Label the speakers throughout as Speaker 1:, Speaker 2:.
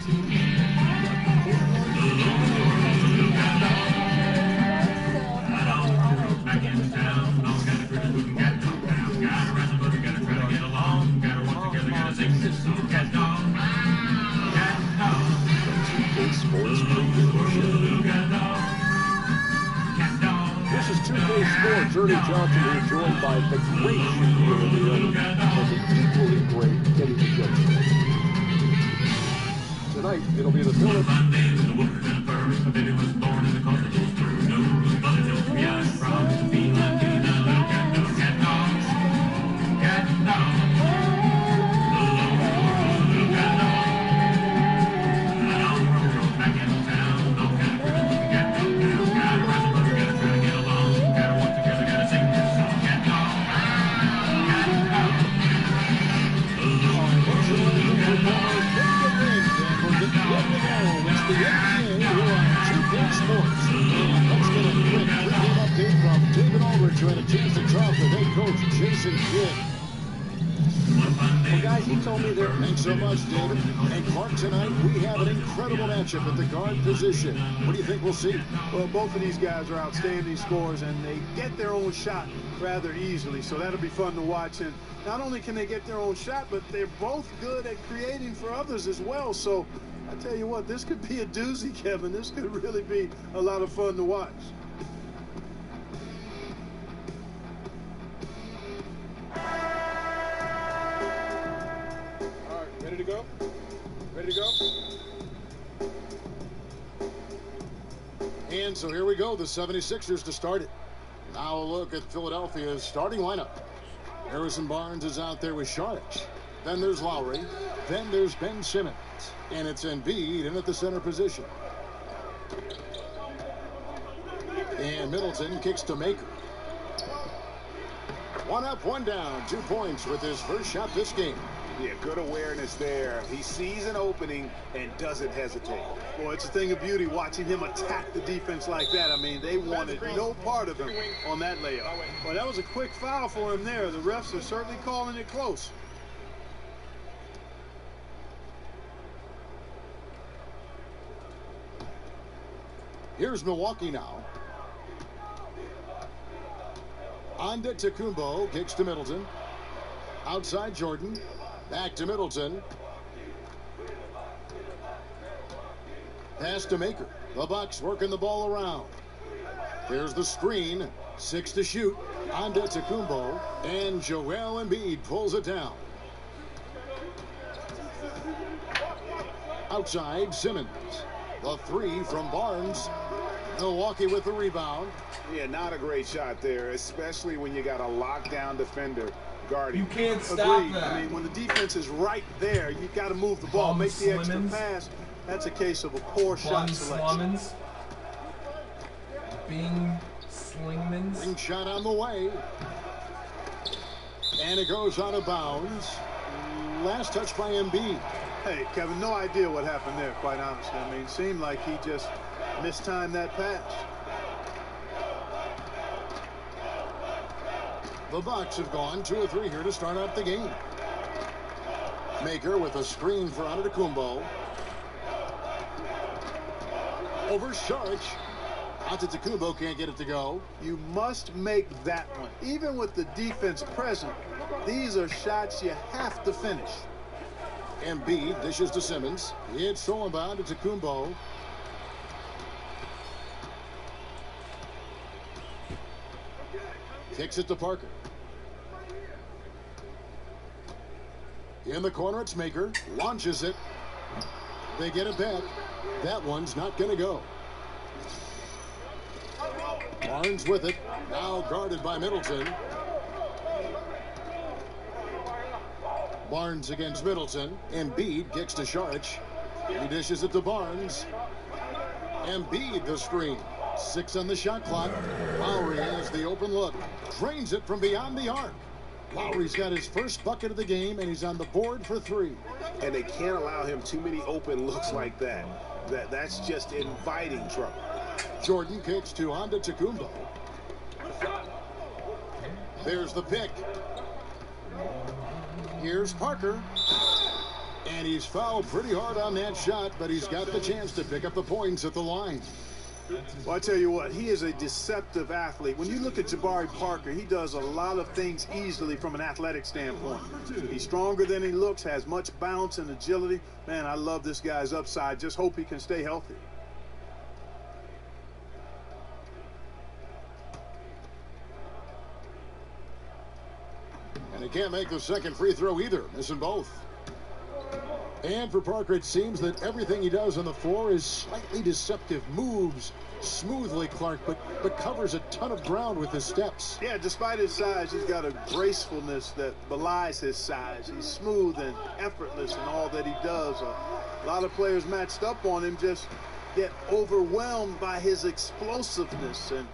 Speaker 1: This is 2K Sports. Ernie Johnson here, joined by the great Shaquille and the equally great Kenny McJones. Tonight, it'll be the Phillips. It's the NBN here on 2K Sports. Let's get a quick pregame update from David Aldridge trying to change the top with head coach Jason Kidd. Well, guys, he told me there. Thanks so much, David. And Clark, tonight we have an incredible matchup at the guard position. What do you think we'll see?
Speaker 2: Well, both of these guys are outstanding scorers, and they get their own shot rather easily, so that'll be fun to watch. And not only can they get their own shot, but they're both good at creating for others as well. So I tell you what, this could be a doozy, Kevin. This could really be a lot of fun to watch. All right, ready to go? Ready to go?
Speaker 1: And so here we go, the 76ers to start it. Now a look at Philadelphia's starting lineup. Harrison Barnes is out there with Saric. Then there's Lowry. Then there's Ben Simmons. And it's Embiid in at the center position. And Middleton kicks to Maker. One up, one down. 2 points with his first shot this game.
Speaker 3: Yeah, good awareness there. He sees an opening and doesn't hesitate.
Speaker 2: Boy, it's a thing of beauty watching him attack the defense like that. I mean, they wanted no part of him on that layup. Well, that was a quick foul for him there. The refs are certainly calling it close.
Speaker 1: Here's Milwaukee now. Antetokounmpo kicks to Middleton. Outside Jordan. Back to Middleton. Pass to Maker. The Bucks working the ball around. There's the screen. 6 to shoot. Antetokounmpo. And Joel Embiid pulls it down. Outside Simmons. The 3 from Barnes. Milwaukee with the rebound.
Speaker 3: Yeah, not a great shot there, especially when you got a lockdown defender guarding.
Speaker 4: You can't stop
Speaker 2: Agreed.
Speaker 4: that.
Speaker 2: I mean, when the defense is right there, you got to move the ball, make the extra pass. That's a case of a poor shot selection.
Speaker 4: Bing Slingmans.
Speaker 1: Ring shot on the way. And it goes out of bounds. Last touch by Embiid.
Speaker 2: Hey, Kevin, no idea what happened there, quite honestly. I mean, it seemed like he just mistimed that pass.
Speaker 1: The Bucks have gone 2 of 3 here to start out the game. Maker with a screen for Antetokounmpo. Over Saric. Antetokounmpo can't get it to go.
Speaker 2: You must make that one. Even with the defense present, these are shots you have to finish.
Speaker 1: Embiid dishes to Simmons. It's stolen by Antetokounmpo. Kicks it to Parker. In the corner, it's Maker. Launches it. They get it back. That one's not going to go. Barnes with it. Now guarded by Middleton. Barnes against Middleton. Embiid kicks to Saric. He dishes it to Barnes. Embiid the screen. 6 on the shot clock. Lowry has the open look. Drains it from beyond the arc. Lowry's got his first bucket of the game, and he's on the board for 3.
Speaker 3: And they can't allow him too many open looks like that. That's just inviting trouble.
Speaker 1: Jordan kicks to Antetokounmpo. There's the pick. Here's Parker. And he's fouled pretty hard on that shot, but he's got the chance to pick up the points at the line.
Speaker 2: Well, I tell you what, he is a deceptive athlete. When you look at Jabari Parker, he does a lot of things easily from an athletic standpoint. He's stronger than he looks, has much bounce and agility. Man, I love this guy's upside. Just hope he can stay healthy.
Speaker 1: And he can't make the second free throw either, missing both. And for Parker, it seems that everything he does on the floor is slightly deceptive. Moves smoothly, Clark, but covers a ton of ground with his steps.
Speaker 2: Yeah, despite his size, he's got a gracefulness that belies his size. He's smooth and effortless in all that he does. A lot of players matched up on him just get overwhelmed by his explosiveness, and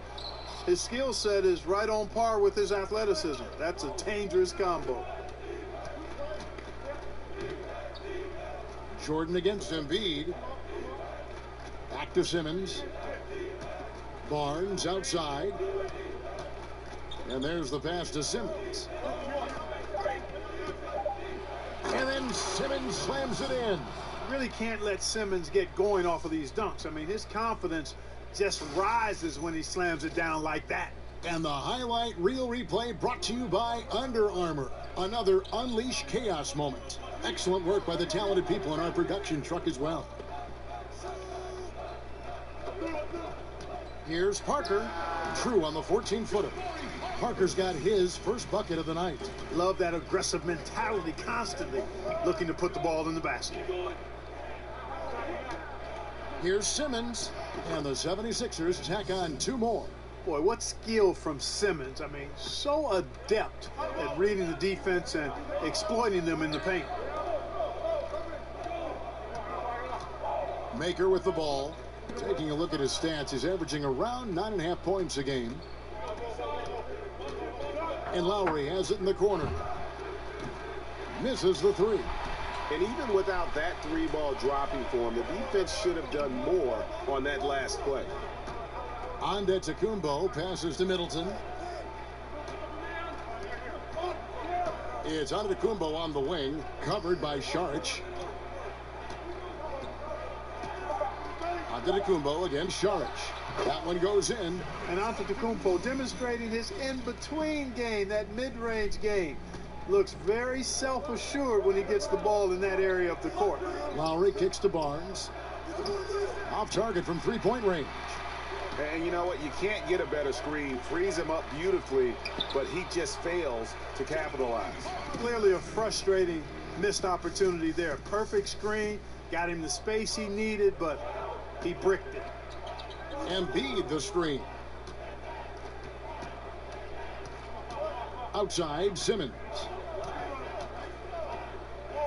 Speaker 2: his skill set is right on par with his athleticism. That's a dangerous combo.
Speaker 1: Jordan against Embiid. Back to Simmons. Barnes outside. And there's the pass to Simmons. And then Simmons slams it in.
Speaker 2: Really can't let Simmons get going off of these dunks. I mean, his confidence just rises when he slams it down like that.
Speaker 1: And the highlight reel replay brought to you by Under Armour. Another Unleash Chaos moment. Excellent work by the talented people in our production truck as well. Here's Parker. True on the 14-footer. Parker's got his first bucket of the night.
Speaker 2: Love that aggressive mentality, constantly looking to put the ball in the basket.
Speaker 1: Here's Simmons. And the 76ers tack on two more.
Speaker 2: Boy, what skill from Simmons. I mean, so adept at reading the defense and exploiting them in the paint.
Speaker 1: Maker with the ball. Taking a look at his stats, he's averaging around 9.5 points a game. And Lowry has it in the corner. Misses the three.
Speaker 3: And even without that three ball dropping for him, the defense should have done more on that last play.
Speaker 1: Antetokounmpo passes to Middleton. It's Antetokounmpo on the wing, covered by Saric. Antetokounmpo against Saric. That one goes in.
Speaker 2: And Antetokounmpo demonstrating his in-between game, that mid-range game. Looks very self-assured when he gets the ball in that area of the court.
Speaker 1: Lowry kicks to Barnes. Off target from three-point range.
Speaker 3: And you know what? You can't get a better screen. Frees him up beautifully, but he just fails to capitalize.
Speaker 2: Clearly a frustrating missed opportunity there. Perfect screen, got him the space he needed, but he bricked it.
Speaker 1: Embiid the screen. Outside, Simmons.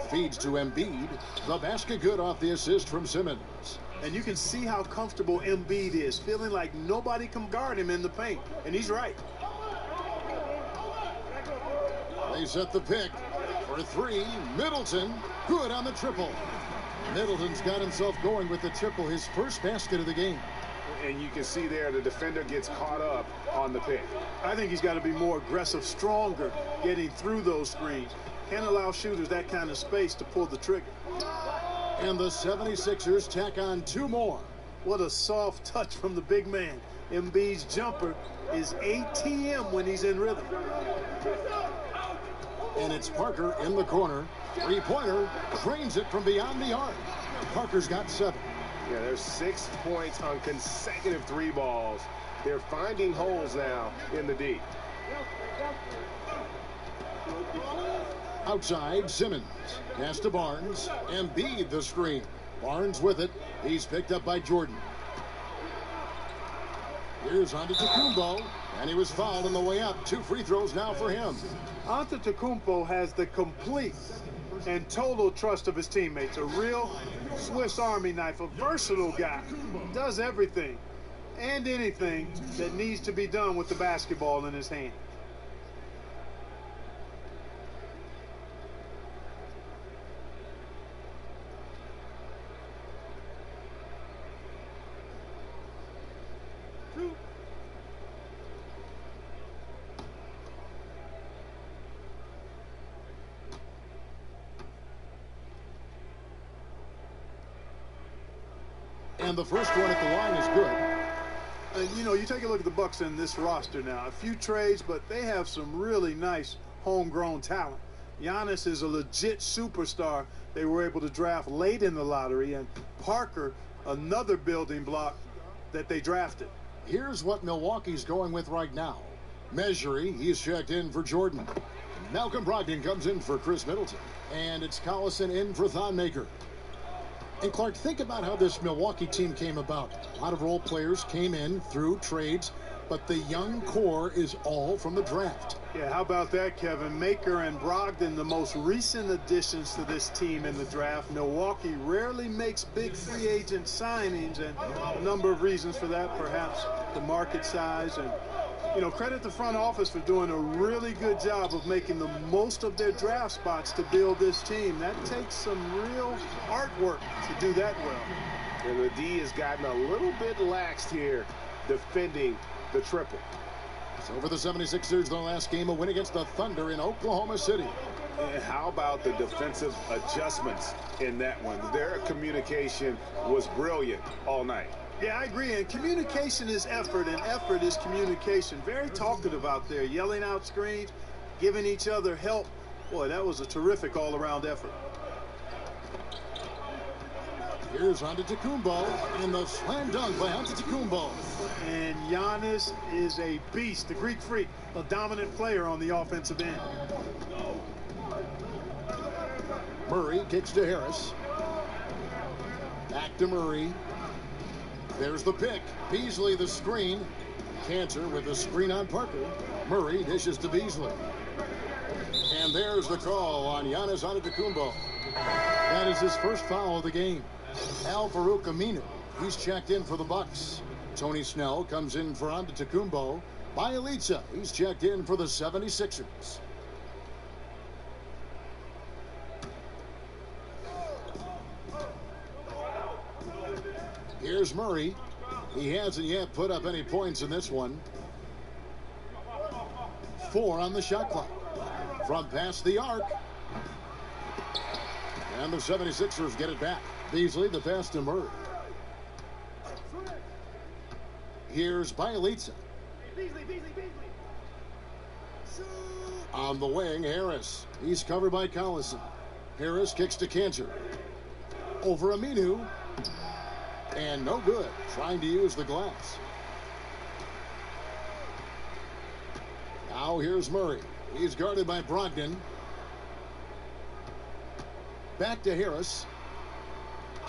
Speaker 1: Feeds to Embiid. The basket good off the assist from Simmons.
Speaker 2: And you can see how comfortable Embiid is, feeling like nobody can guard him in the paint. And he's right.
Speaker 1: They set the pick for three. Middleton, good on the triple. Middleton's got himself going with the triple, his first basket of the game.
Speaker 3: And you can see there the defender gets caught up on the pick.
Speaker 2: I think he's got to be more aggressive, stronger, getting through those screens. Can't allow shooters that kind of space to pull the trigger.
Speaker 1: And the 76ers tack on two more.
Speaker 2: What a soft touch from the big man. Embiid's jumper is ATM when he's in rhythm.
Speaker 1: And it's Parker in the corner. Three-pointer, drains it from beyond the arc. Parker's got 7.
Speaker 3: Yeah, there's 6 points on consecutive three balls. They're finding holes now in the D.
Speaker 1: Outside, Simmons. Pass to Barnes. Embiid the screen. Barnes with it. He's picked up by Jordan. Here's Antetokounmpo. And he was fouled on the way up. 2 free throws now for him.
Speaker 2: Antetokounmpo has the complete and total trust of his teammates. A real Swiss Army knife, a versatile guy. Does everything and anything that needs to be done with the basketball in his hand.
Speaker 1: And the first one at the line is good.
Speaker 2: And, you know, you take a look at the Bucks in this roster now. A few trades, but they have some really nice homegrown talent. Giannis is a legit superstar they were able to draft late in the lottery, and Parker, another building block that they drafted.
Speaker 1: Here's what Milwaukee's going with right now. Measury, he's checked in for Jordan. Malcolm Brogdon comes in for Chris Middleton. And it's Collison in for Thonmaker. And Clark, think about how this Milwaukee team came about. A lot of role players came in through trades, but the young core is all from the draft.
Speaker 2: Yeah, how about that, Kevin? Maker and Brogdon, the most recent additions to this team in the draft. Milwaukee rarely makes big free agent signings, and a number of reasons for that, perhaps the market size. And, you know, credit the front office for doing a really good job of making the most of their draft spots to build this team. That takes some real artwork to do that well.
Speaker 3: And the D has gotten a little bit laxed here defending the triple.
Speaker 1: So for the 76ers, their last game, a win against the Thunder in Oklahoma City.
Speaker 3: And how about the defensive adjustments in that one? Their communication was brilliant all night.
Speaker 2: Yeah, I agree. And communication is effort, and effort is communication. Very talkative out there, yelling out screens, giving each other help. Boy, that was a terrific all-around effort.
Speaker 1: Here's Antetokounmpo, and the slam dunk by Antetokounmpo.
Speaker 2: And Giannis is a beast, the Greek freak, a dominant player on the offensive end.
Speaker 1: Murray kicks to Harris. Back to Murray. There's the pick. Beasley the screen. Cantor with the screen on Parker. Murray dishes to Beasley. And there's the call on Giannis Antetokounmpo. That is his first foul of the game. Al-Farouq Aminu, he's checked in for the Bucks. Tony Snell comes in for Antetokounmpo. Bielitsa, he's checked in for the 76ers. Here's Murray. He hasn't yet put up any points in this one. 4 on the shot clock. From past the arc. And the 76ers get it back. Beasley, the pass to Murray. Here's Bielitsa. On the wing, Harris. He's covered by Collison. Harris kicks to Cantor. Over Aminu. And no good. Trying to use the glass. Now here's Murray. He's guarded by Brogdon. Back to Harris.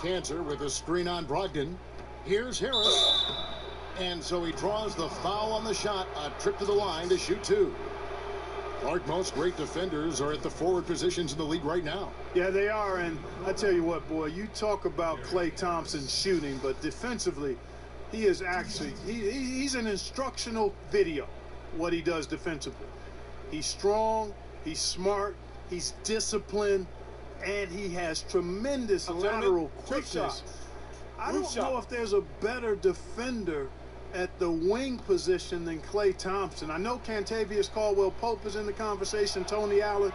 Speaker 1: Cantor with a screen on Brogdon. Here's Harris. And so he draws the foul on the shot. A trip to the line to shoot 2. Clark, most great defenders are at the forward positions in the league right now.
Speaker 2: Yeah, they are. And I tell you what, boy, you talk about Klay Thompson shooting, but defensively, he is actually, he's an instructional video, what he does defensively. He's strong, he's smart, he's disciplined, and he has tremendous lateral quickness. I don't know if there's a better defender at the wing position than Klay Thompson. I know Kentavious Caldwell-Pope is in the conversation, Tony Allen,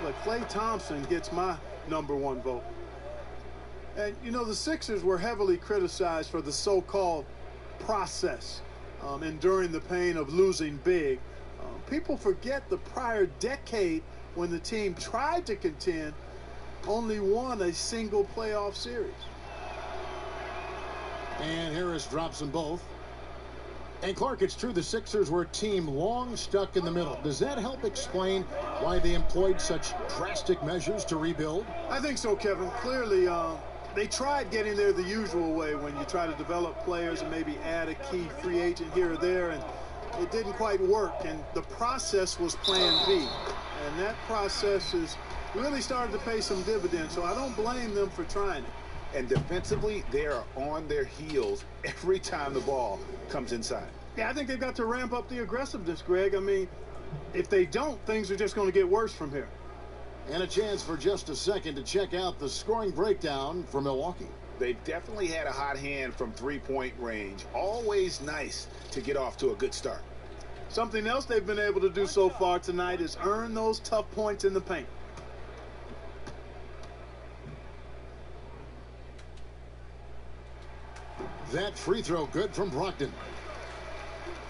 Speaker 2: but Klay Thompson gets my #1 vote. And, you know, the Sixers were heavily criticized for the so-called process, enduring the pain of losing big. People forget the prior decade when the team tried to contend, only won a single playoff series.
Speaker 1: And Harris drops them both. And Clark, it's true the Sixers were a team long stuck in the middle. Does that help explain why they employed such drastic measures to rebuild?
Speaker 2: I think so, Kevin. Clearly, they tried getting there the usual way when you try to develop players and maybe add a key free agent here or there, and it didn't quite work. And the process was Plan B. And that process has really started to pay some dividends, so I don't blame them for trying it.
Speaker 3: And defensively, they are on their heels every time the ball comes inside.
Speaker 2: Yeah, I think they've got to ramp up the aggressiveness, Greg. I mean, if they don't, things are just going to get worse from here.
Speaker 1: And a chance for just a second to check out the scoring breakdown for Milwaukee.
Speaker 3: They've definitely had a hot hand from three-point range. Always nice to get off to a good start.
Speaker 2: Something else they've been able to do so far tonight is earn those tough points in the paint.
Speaker 1: That free throw good from Brogdon.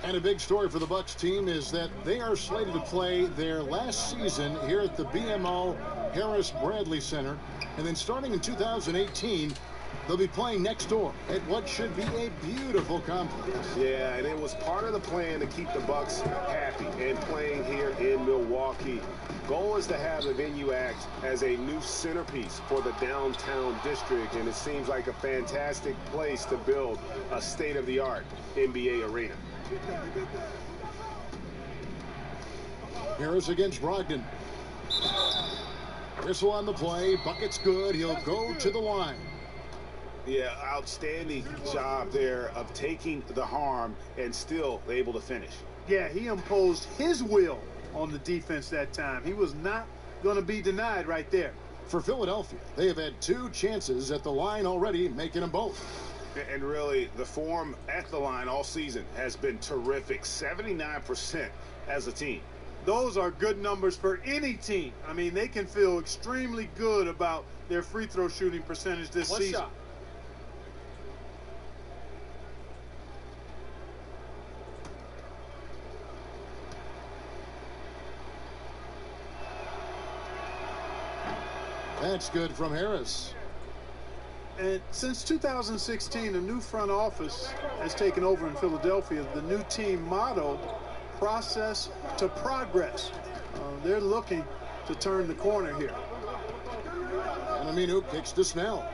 Speaker 1: And a big story for the Bucks team is that they are slated to play their last season here at the BMO Harris Bradley Center. And then starting in 2018, they'll be playing next door at what should be a beautiful complex.
Speaker 3: Yeah, and it was part of the plan to keep the Bucks happy and playing here in Milwaukee. Goal is to have the venue act as a new centerpiece for the downtown district, and it seems like a fantastic place to build a state-of-the-art NBA arena.
Speaker 1: Harris against Brogdon. Whistle on the play. Bucket's good. He'll go to the line.
Speaker 3: Yeah, outstanding job there of taking the harm and still able to finish.
Speaker 2: Yeah, he imposed his will on the defense that time. He was not going to be denied right there.
Speaker 1: For Philadelphia, they have had 2 chances at the line already, making them both.
Speaker 3: And really, the form at the line all season has been terrific. 79% as a team.
Speaker 2: Those are good numbers for any team. I mean, they can feel extremely good about their free throw shooting percentage this season.
Speaker 4: Shot.
Speaker 1: That's good from Harris.
Speaker 2: And since 2016, a new front office has taken over in Philadelphia. The new team motto, process to progress. They're looking to turn the corner here.
Speaker 1: And Aminu kicks to Snell.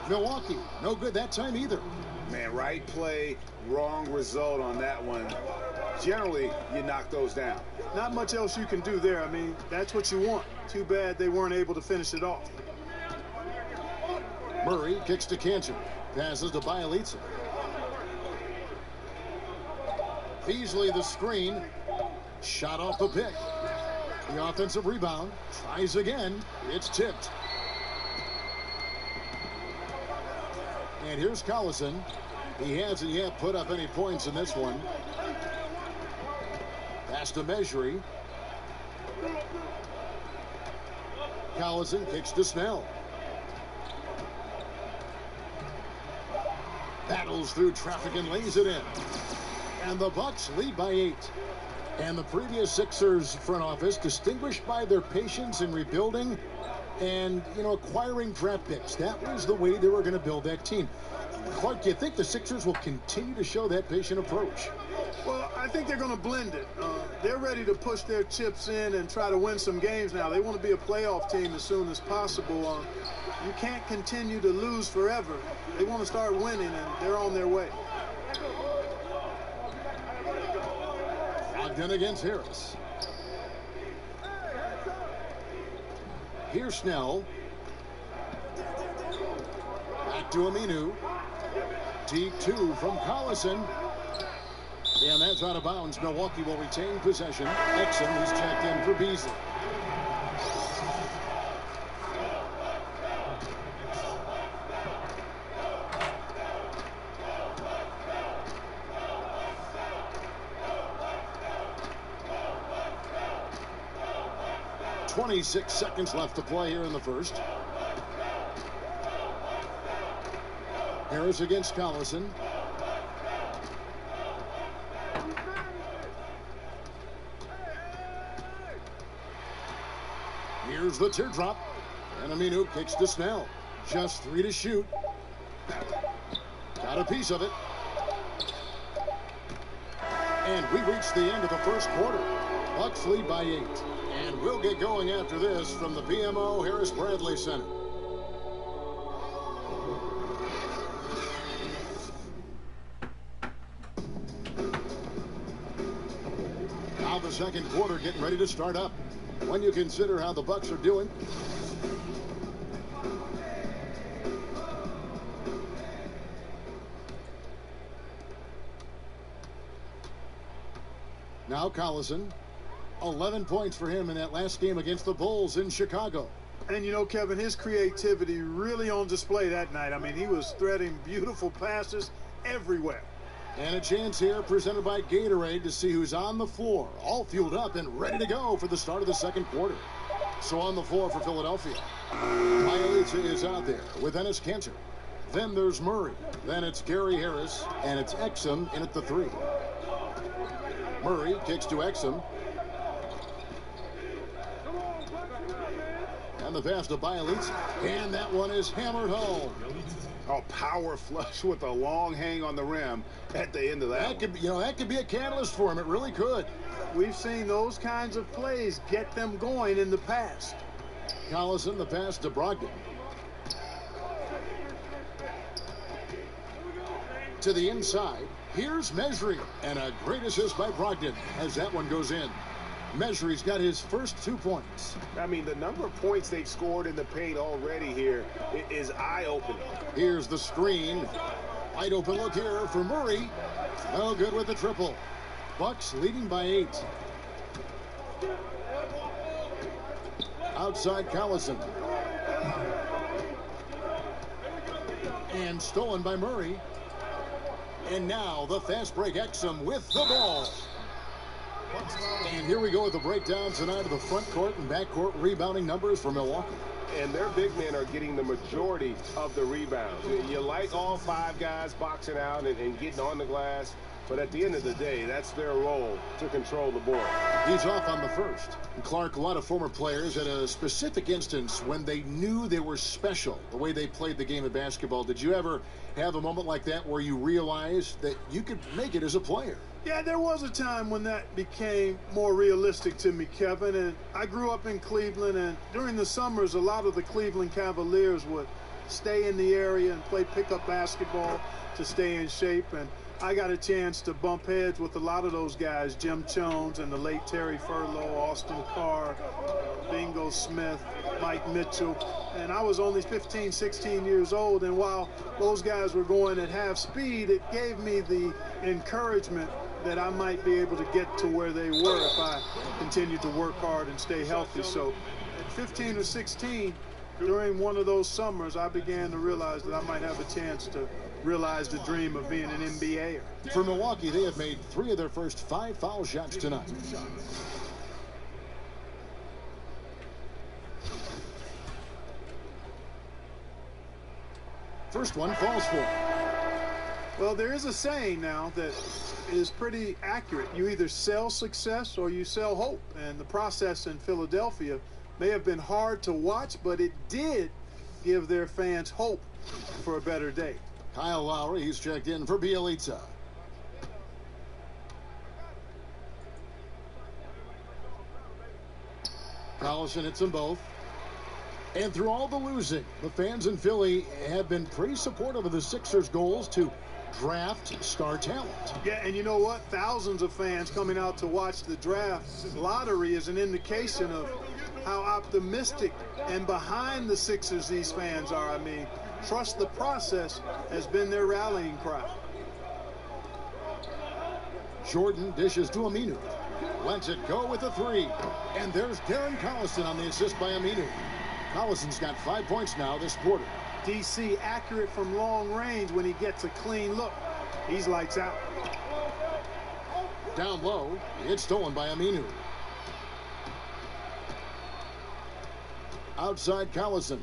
Speaker 1: Milwaukee, no good that time either.
Speaker 3: Man, right play, wrong result on that one. Generally, you knock those down.
Speaker 2: Not much else you can do there. I mean, that's what you want. Too bad they weren't able to finish it off.
Speaker 1: Murray kicks to Cantor. Passes to Bielitsa. Beasley the screen. Shot off the pick. The offensive rebound. Tries again. It's tipped. And here's Collison. He hasn't yet put up any points in this one. Pass to Measury. Collison kicks to Snell. Battles through traffic and lays it in. And the Bucks lead by 8. And the previous Sixers front office distinguished by their patience in rebuilding and, acquiring draft picks. That was the way they were going to build that team. Clark, do you think the Sixers will continue to show that patient approach?
Speaker 2: Well, I think they're going to blend it. They're ready to push their chips in and try to win some games now. They want to be a playoff team as soon as possible. You can't continue to lose forever. They want to start winning, and they're on their way.
Speaker 1: Brogdon against Harris. Here's Snell. Back to Aminu. Deep 2 from Collison. And that's out of bounds. Milwaukee will retain possession. Exum is checked in for Beasley. .26 seconds left to play here in the first. Harris against Collison. Here's the teardrop. And Aminu kicks to Snell. Just 3 to shoot. Got a piece of it. And we reach the end of the first quarter. Bucks lead by 8. And we'll get going after this from the BMO Harris Bradley Center. Now the second quarter getting ready to start up. When you consider how the Bucks are doing. Now Collison. 11 points for him in that last game against the Bulls in Chicago.
Speaker 2: And Kevin, his creativity really on display that night. I mean, he was threading beautiful passes everywhere.
Speaker 1: And a chance here presented by Gatorade to see who's on the floor, all fueled up and ready to go for the start of the second quarter. So on the floor for Philadelphia, Bielitsa is out there with Ennis Cantor. Then there's Murray. Then it's Gary Harris, and it's Exum in at the 3. Murray kicks to Exum. And the pass to Bielitsa. And that one is hammered home.
Speaker 2: Oh, power flush with a long hang on the rim at the end of that.
Speaker 1: That could be a catalyst for him. It really could.
Speaker 2: We've seen those kinds of plays get them going in the past.
Speaker 1: Collison, the pass to Brogdon. To the inside. Here's Mesri. And a great assist by Brogdon as that one goes in. Mesri's got his first 2 points.
Speaker 3: I mean, the number of points they've scored in the paint already here is eye-opening.
Speaker 1: Here's the screen. Wide open look here for Murray. No good with the triple. Bucks leading by 8. Outside Collison. And stolen by Murray. And now the fast break Exum with the ball. And here we go with the breakdown tonight of the front court and back court rebounding numbers for Milwaukee.
Speaker 3: And their big men are getting the majority of the rebounds. You like all 5 guys boxing out and getting on the glass, but at the end of the day, that's their role to control the board.
Speaker 1: He's off on the first. And Clark, a lot of former players at a specific instance when they knew they were special, the way they played the game of basketball. Did you ever have a moment like that where you realized that you could make it as a player?
Speaker 2: Yeah, there was a time when that became more realistic to me, Kevin. And I grew up in Cleveland, and during the summers, a lot of the Cleveland Cavaliers would stay in the area and play pickup basketball to stay in shape. And I got a chance to bump heads with a lot of those guys, Jim Jones and the late Terry Furlow, Austin Carr, Bingo Smith, Mike Mitchell. And I was only 15, 16 years old. And while those guys were going at half speed, it gave me the encouragement that I might be able to get to where they were if I continued to work hard and stay healthy. So at 15 or 16, during one of those summers, I began to realize that I might have a chance to realize the dream of being an NBAer.
Speaker 1: For Milwaukee, they have made 3 of their first 5 foul shots tonight. First one falls for him.
Speaker 2: Well, there is a saying now that is pretty accurate. You either sell success or you sell hope. And the process in Philadelphia may have been hard to watch, but it did give their fans hope for a better day.
Speaker 1: Kyle Lowry, he's checked in for Bielitsa. Collison hits them both. And through all the losing, the fans in Philly have been pretty supportive of the Sixers' goals to draft star talent.
Speaker 2: Yeah, and you know what? Thousands of fans coming out to watch the draft lottery is an indication of how optimistic and behind the Sixers these fans are. I mean, trust the process has been their rallying cry.
Speaker 1: Jordan dishes to Aminu. Lets it go with a 3. And there's Darren Collison on the assist by Aminu. Collison's got 5 points now this quarter.
Speaker 2: DC accurate from long range when he gets a clean look. He's lights out.
Speaker 1: Down low, it's stolen by Aminu. Outside Collison.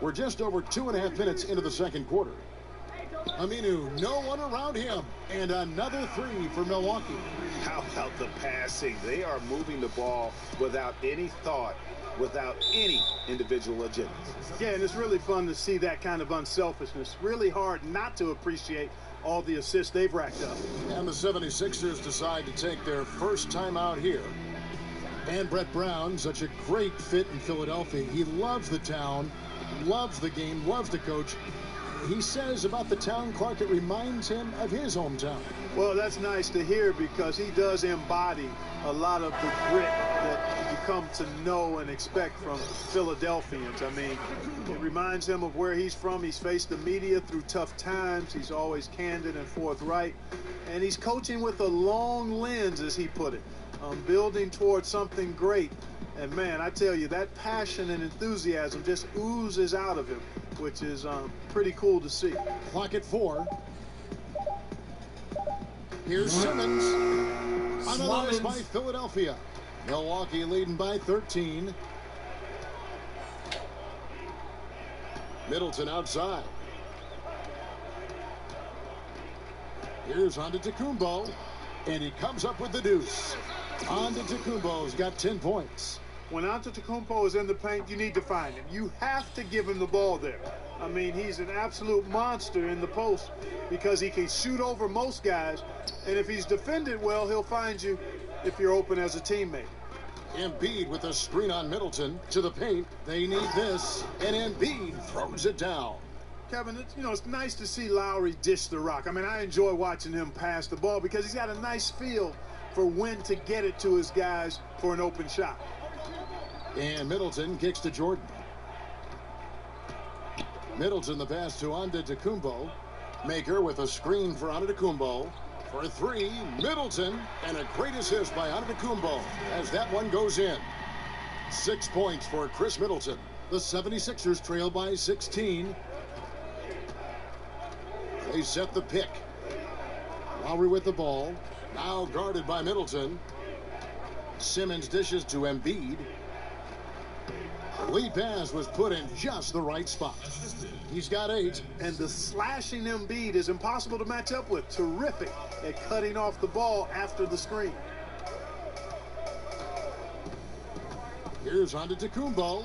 Speaker 1: We're just over 2.5 minutes into the second quarter. Aminu, no one around him. And another 3 for Milwaukee.
Speaker 3: How about the passing? They are moving the ball without any thought, without any individual agenda.
Speaker 2: Yeah, and it's really fun to see that kind of unselfishness. Really hard not to appreciate all the assists they've racked up.
Speaker 1: And the 76ers decide to take their first time out here. And Brett Brown, such a great fit in Philadelphia. He loves the town, loves the game, loves to coach. He says about the town, Clark, it reminds him of his hometown.
Speaker 2: Well, that's nice to hear because he does embody a lot of the grit that you come to know and expect from Philadelphians. I mean, it reminds him of where he's from. He's faced the media through tough times. He's always candid and forthright. And he's coaching with a long lens, as he put it, building towards something great. And, man, I tell you, that passion and enthusiasm just oozes out of him, which is pretty cool to see.
Speaker 1: Clock at 4. Here's Simmons. Another miss by
Speaker 4: Slummins.
Speaker 1: Philadelphia. Milwaukee leading by 13. Middleton outside. Here's Antetokounmpo, and he comes up with the deuce. Antetokounmpo's got 10 points.
Speaker 2: When Antetokounmpo is in the paint, you need to find him. You have to give him the ball there. I mean, he's an absolute monster in the post because he can shoot over most guys, and if he's defended well, he'll find you if you're open as a teammate.
Speaker 1: Embiid with a screen on Middleton to the paint. They need this, and Embiid throws it down.
Speaker 2: Kevin, it's nice to see Lowry dish the rock. I mean, I enjoy watching him pass the ball because he's got a nice feel for when to get it to his guys for an open shot.
Speaker 1: And Middleton kicks to Jordan. Middleton the pass to Antetokounmpo. Maker with a screen for Antetokounmpo. For three, Middleton, and a great assist by Antetokounmpo as that one goes in. 6 points for Chris Middleton. The 76ers trail by 16. They set the pick. Lowry with the ball. Now guarded by Middleton. Simmons dishes to Embiid. The lead pass was put in just the right spot. He's got 8.
Speaker 2: And the slashing Embiid is impossible to match up with. Terrific at cutting off the ball after the screen.
Speaker 1: Here's Antetokounmpo.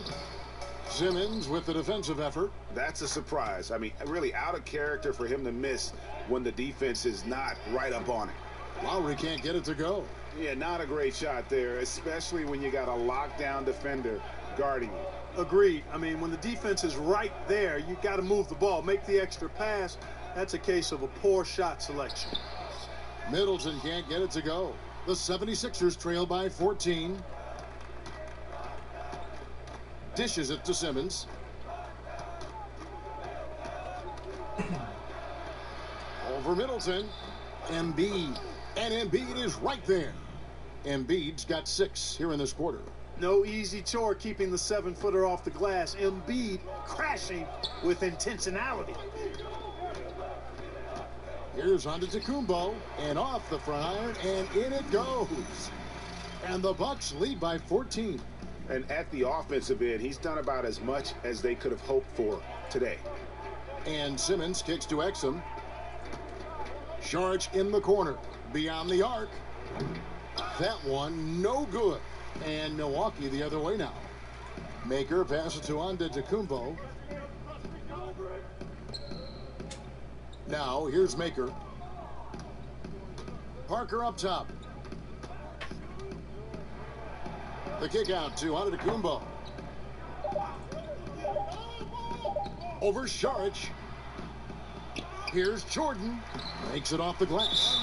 Speaker 1: Simmons with the defensive effort.
Speaker 3: That's a surprise. I mean, really out of character for him to miss when the defense is not right up on it.
Speaker 1: Lowry can't get it to go.
Speaker 3: Yeah, not a great shot there, especially when you got a lockdown defender guarding you.
Speaker 2: Agreed. I mean, when the defense is right there, you got to move the ball, make the extra pass. That's a case of a poor shot selection.
Speaker 1: Middleton can't get it to go. The 76ers trail by 14. Dishes it to Simmons. Over Middleton. Embiid. And Embiid is right there. Embiid's got 6 here in this quarter.
Speaker 2: No easy chore keeping the 7-footer off the glass. Embiid crashing with intentionality.
Speaker 1: Here's Antetokounmpo, and off the front iron, and in it goes. And the Bucks lead by 14.
Speaker 3: And at the offensive end, he's done about as much as they could have hoped for today.
Speaker 1: And Simmons kicks to Exum. Saric in the corner, beyond the arc. That one no good. And Milwaukee the other way now. Maker passes to Antetokounmpo. Now here's Maker. Parker up top. The kick out to Antetokounmpo. Over Saric. Here's Jordan. Makes it off the glass.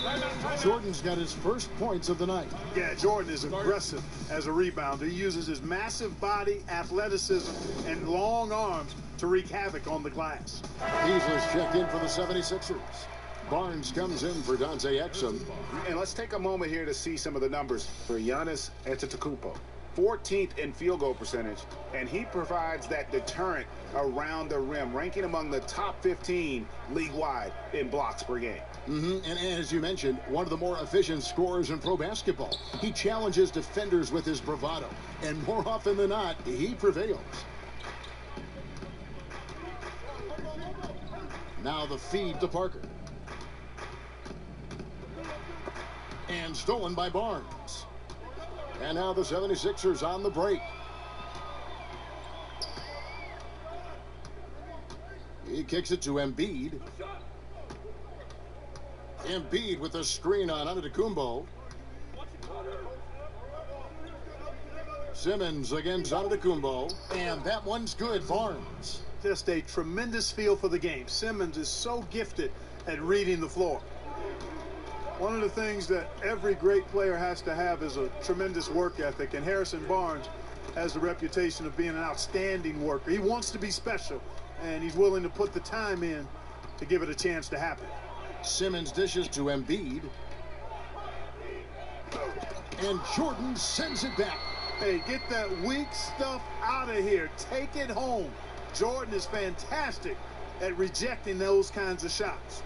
Speaker 1: Jordan's got his first points of the night.
Speaker 2: Yeah, Jordan is aggressive as a rebounder. He uses his massive body, athleticism, and long arms to wreak havoc on the glass.
Speaker 1: Beasley's checked in for the 76ers. Barnes comes in for Dante Exum.
Speaker 3: And let's take a moment here to see some of the numbers for Giannis Antetokounmpo. 14th in field goal percentage, and he provides that deterrent around the rim, ranking among the top 15 league-wide in blocks per game.
Speaker 1: And as you mentioned, one of the more efficient scorers in pro basketball. He challenges defenders with his bravado, and more often than not, he prevails. Now the feed to Parker. And stolen by Barnes. And now the 76ers on the break. He kicks it to Embiid. Embiid with a screen on Antetokounmpo. Simmons against Antetokounmpo. And that one's good, Barnes.
Speaker 2: Just a tremendous feel for the game. Simmons is so gifted at reading the floor. One of the things that every great player has to have is a tremendous work ethic, and Harrison Barnes has the reputation of being an outstanding worker. He wants to be special, and he's willing to put the time in to give it a chance to happen.
Speaker 1: Simmons dishes to Embiid. And Jordan sends it back.
Speaker 2: Hey, get that weak stuff out of here. Take it home. Jordan is fantastic at rejecting those kinds of shots.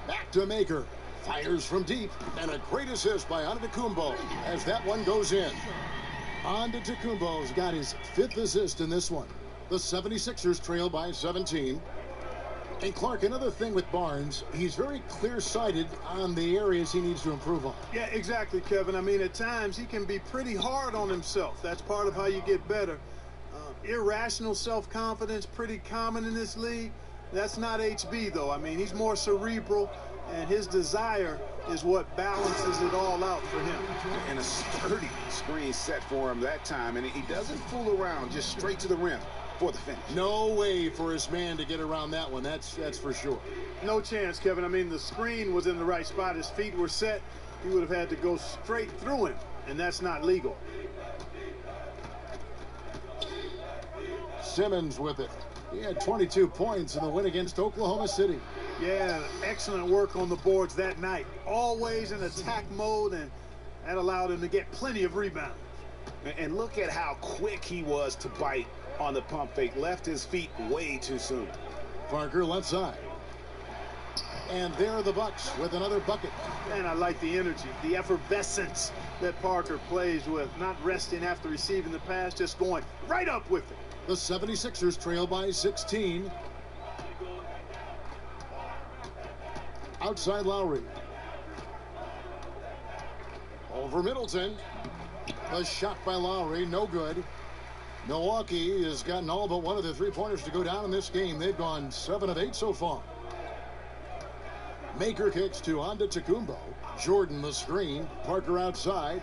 Speaker 1: Back to Maker. Fires from deep. And a great assist by Antetokounmpo as that one goes in. Antetokounmpo's got his 5th assist in this one. The 76ers trail by 17. And Clark, another thing with Barnes, he's very clear-sighted on the areas he needs to improve on.
Speaker 2: Yeah, exactly, Kevin. I mean, at times he can be pretty hard on himself. That's part of how you get better. Irrational self-confidence, pretty common in this league. That's not HB, though. I mean, he's more cerebral, and his desire is what balances it all out for him.
Speaker 5: And a sturdy screen set for him that time, and he doesn't fool around, just straight to the rim for the finish.
Speaker 1: No way for his man to get around that one. That's for sure.
Speaker 2: No chance, Kevin. I mean, the screen was in the right spot. His feet were set. He would have had to go straight through him, and that's not legal.
Speaker 1: Simmons with it. He had 22 points in the win against Oklahoma City.
Speaker 2: Yeah, excellent work on the boards that night. Always in attack mode, and that allowed him to get plenty of rebounds.
Speaker 5: And look at how quick he was to bite on the pump fake. Left his feet way too soon.
Speaker 1: Parker left side. And there are the Bucks with another bucket.
Speaker 2: And I like the energy, the effervescence that Parker plays with. Not resting after receiving the pass, just going right up with it.
Speaker 1: The 76ers trail by 16. Outside Lowry. Over Middleton. A shot by Lowry, no good. Milwaukee has gotten all but one of the three-pointers to go down in this game. They've gone 7 of 8 so far. Maker kicks to Antetokounmpo. Jordan the screen. Parker outside.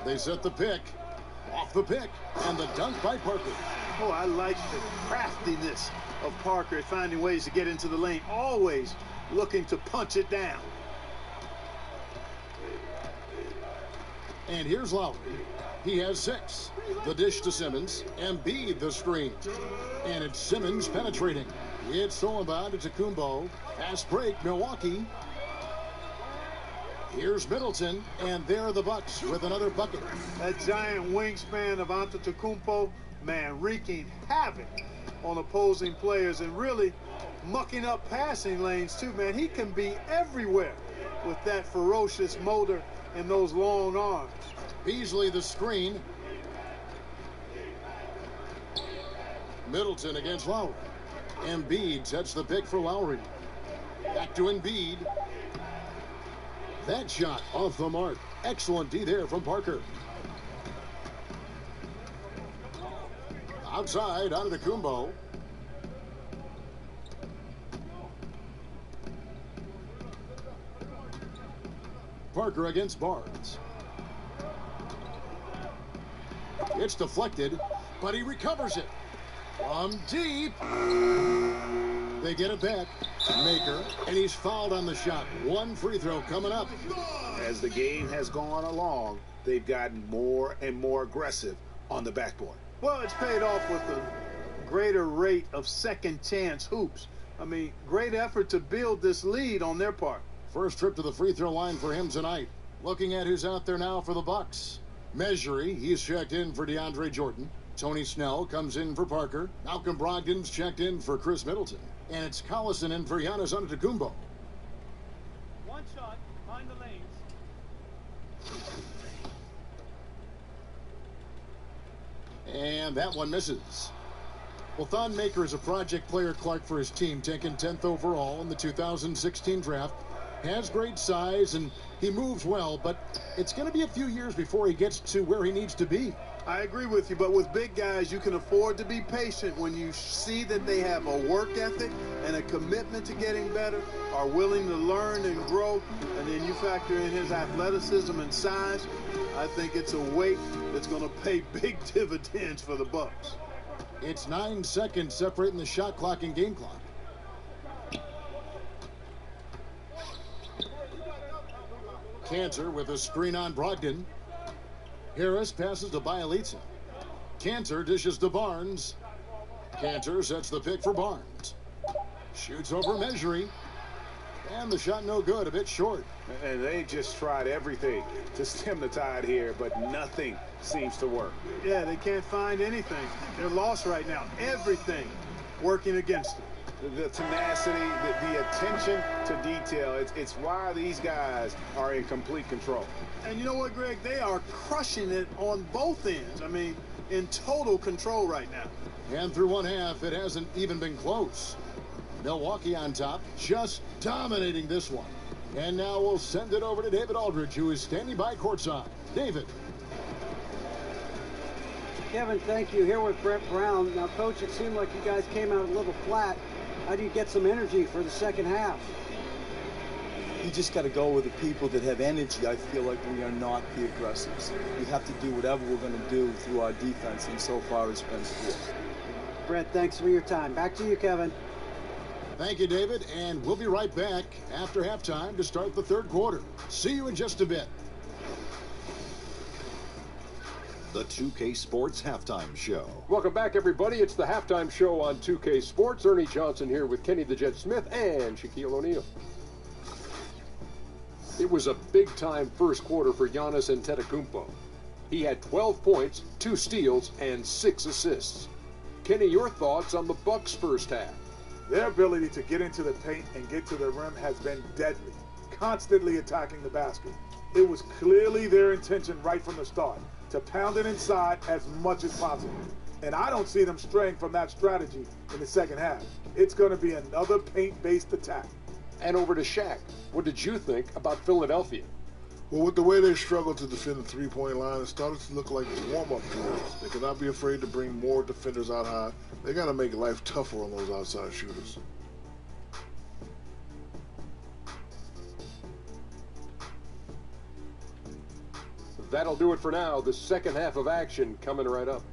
Speaker 1: They set the pick. Off the pick. And the dunk by Parker.
Speaker 2: Oh, I like the craftiness of Parker at finding ways to get into the lane. Always looking to punch it down.
Speaker 1: And here's Lowry. He has 6. The dish to Simmons. Embiid the screen. And it's Simmons penetrating. It's stolen by Antetokounmpo. Fast break, Milwaukee. Here's Middleton, and there are the Bucks with another bucket.
Speaker 2: That giant wingspan of Antetokounmpo, man, wreaking havoc on opposing players and really mucking up passing lanes too, man. He can be everywhere with that ferocious motor and those long arms.
Speaker 1: Beasley the screen. Middleton against Lowry. Embiid sets the pick for Lowry. Back to Embiid. That shot off the mark. Excellent D there from Parker. Outside, Antetokounmpo. Parker against Barnes. It's deflected, but he recovers it. From deep. They get it back. Maker, and he's fouled on the shot. One free throw coming up.
Speaker 5: As the game has gone along, they've gotten more and more aggressive on the backboard.
Speaker 2: Well, it's paid off with a greater rate of second chance hoops. I mean, great effort to build this lead on their part.
Speaker 1: First trip to the free throw line for him tonight. Looking at who's out there now for the Bucks. Measury, he's checked in for DeAndre Jordan. Tony Snell comes in for Parker. Malcolm Brogdon's checked in for Chris Middleton. And it's Collison in for Giannis Antetokounmpo.
Speaker 2: One shot, find the lanes.
Speaker 1: And that one misses. Well, Thon Maker is a project player, Clark, for his team, taken 10th overall in the 2016 draft. Has great size, and he moves well, but it's going to be a few years before he gets to where he needs to be.
Speaker 2: I agree with you, but with big guys, you can afford to be patient when you see that they have a work ethic and a commitment to getting better, are willing to learn and grow, and then you factor in his athleticism and size. I think it's a weight that's going to pay big dividends for the Bucks.
Speaker 1: It's 9 seconds separating the shot clock and game clock. Cantor with a screen on Brogdon. Harris passes to Bielitsa. Cantor dishes to Barnes. Cantor sets the pick for Barnes. Shoots over Measury. And the shot no good, a bit short.
Speaker 3: And they just tried everything to stem the tide here, but nothing seems to work.
Speaker 2: Yeah, they can't find anything. They're lost right now. Everything working against them.
Speaker 3: The tenacity, the attention to detail, it's why these guys are in complete control.
Speaker 2: And you know what, Greg? They are crushing it on both ends. I mean, in total control right now.
Speaker 1: And through one half, it hasn't even been close. Milwaukee on top, just dominating this one. And now we'll send it over to David Aldridge, who is standing by courtside. David.
Speaker 6: Kevin, thank you. Here with Brett Brown. Now, Coach, it seemed like you guys came out a little flat. How do you get some energy for the second half?
Speaker 7: You just got to go with the people that have energy. I feel like we are not the aggressors. We have to do whatever we're going to do through our defense, and so far it's been poor.
Speaker 6: Brett, thanks for your time. Back to you, Kevin.
Speaker 1: Thank you, David, and we'll be right back after halftime to start the third quarter. See you in just a bit.
Speaker 8: The 2K Sports Halftime Show.
Speaker 9: Welcome back, everybody. It's the Halftime Show on 2K Sports. Ernie Johnson here with Kenny the Jet Smith and Shaquille O'Neal. It was a big-time first quarter for Giannis Antetokounmpo. He had 12 points, 2 steals, and 6 assists. Kenny, your thoughts on the Bucks' first half?
Speaker 10: Their ability to get into the paint and get to the rim has been deadly, constantly attacking the basket. It was clearly their intention right from the start to pound it inside as much as possible. And I don't see them straying from that strategy in the second half. It's going to be another paint-based attack.
Speaker 9: And over to Shaq. What did you think about Philadelphia?
Speaker 11: Well, with the way they struggled to defend the three-point line, it started to look like warm-up drills. They cannot be afraid to bring more defenders out high. They got to make life tougher on those outside shooters.
Speaker 9: That'll do it for now. The second half of action coming right up.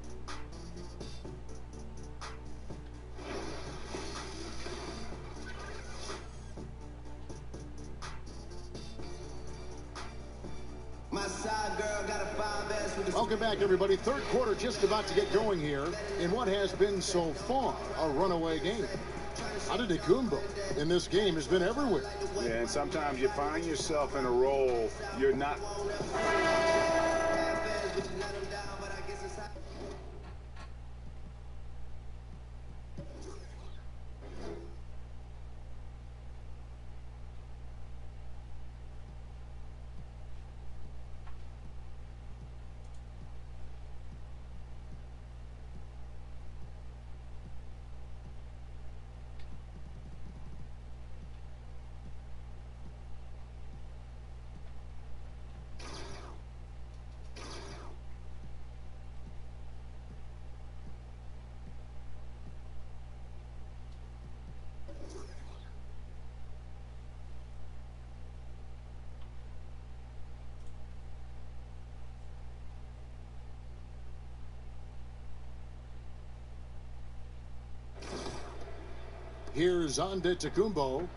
Speaker 1: Welcome back, everybody. Third quarter just about to get going here in what has been so far a runaway game. Antetokounmpo in this game has been everywhere.
Speaker 3: Yeah, and sometimes you find yourself in a role you're not.
Speaker 1: Here's Antetokounmpo.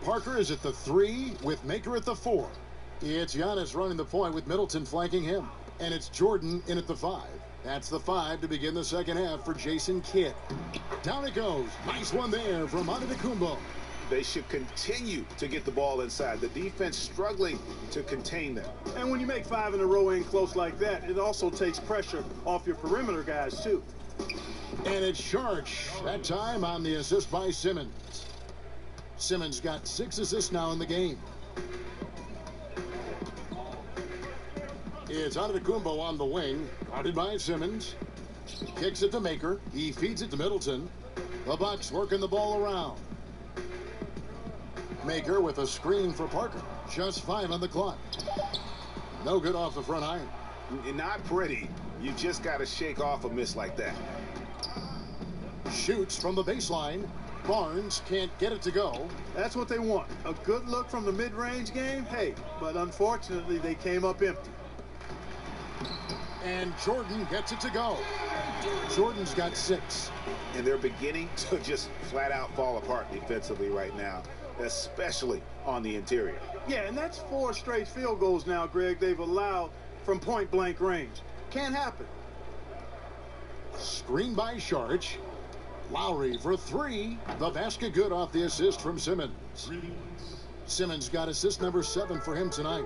Speaker 1: Parker is at the 3 with Maker at the 4. It's Giannis running the point with Middleton flanking him. And it's Jordan in at the 5. That's the 5 to begin the second half for Jason Kidd. Down it goes. Nice one there from Antetokounmpo.
Speaker 3: They should continue to get the ball inside. The defense struggling to contain them.
Speaker 2: And when you make 5 in a row in close like that, it also takes pressure off your perimeter guys, too.
Speaker 1: And it's Sharch, that time on the assist by Simmons. Simmons got 6 assists now in the game. It's Antetokounmpo on the wing, guarded by Simmons. Kicks it to Maker. He feeds it to Middleton. The Bucks working the ball around. Maker with a screen for Parker. Just 5 on the clock. No good off the front iron.
Speaker 3: Not pretty. You just got to shake off a miss like that.
Speaker 1: Shoots from the baseline. Barnes can't get it to go.
Speaker 2: That's what they want. A good look from the mid-range game. Hey, but unfortunately, they came up empty.
Speaker 1: And Jordan gets it to go. Jordan's got 6.
Speaker 3: And they're beginning to just flat out fall apart defensively right now, especially on the interior.
Speaker 2: Yeah, and that's 4 straight field goals now, Greg, they've allowed from point-blank range. Can't happen.
Speaker 1: Screen by Sharch. Lowry for 3. The basket good off the assist from Simmons. Simmons got assist number 7 for him tonight.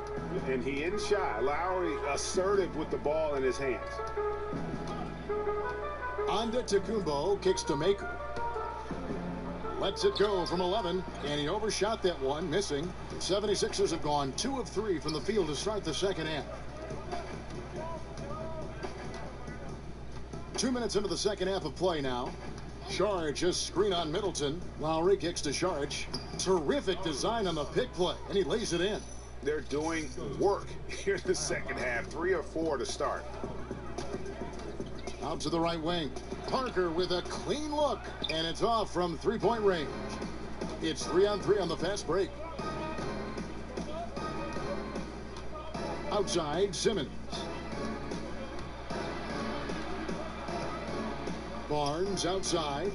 Speaker 3: And he isn't shy. Lowry assertive with the ball in his hands.
Speaker 1: Antetokounmpo kicks to Maker. Lets it go from 11, and he overshot that one, missing. 76ers have gone 2 of 3 from the field to start the second half. 2 minutes into the second half of play now. Sharge, a screen on Middleton. Lowry kicks to Sharge. Terrific design on the pick play, and he lays it in.
Speaker 3: They're doing work here in the second half. 3 or 4 to start.
Speaker 1: Out to the right wing. Parker with a clean look, and it's off from three-point range. It's 3-on-3 on the fast break. Outside, Simmons. Barnes outside.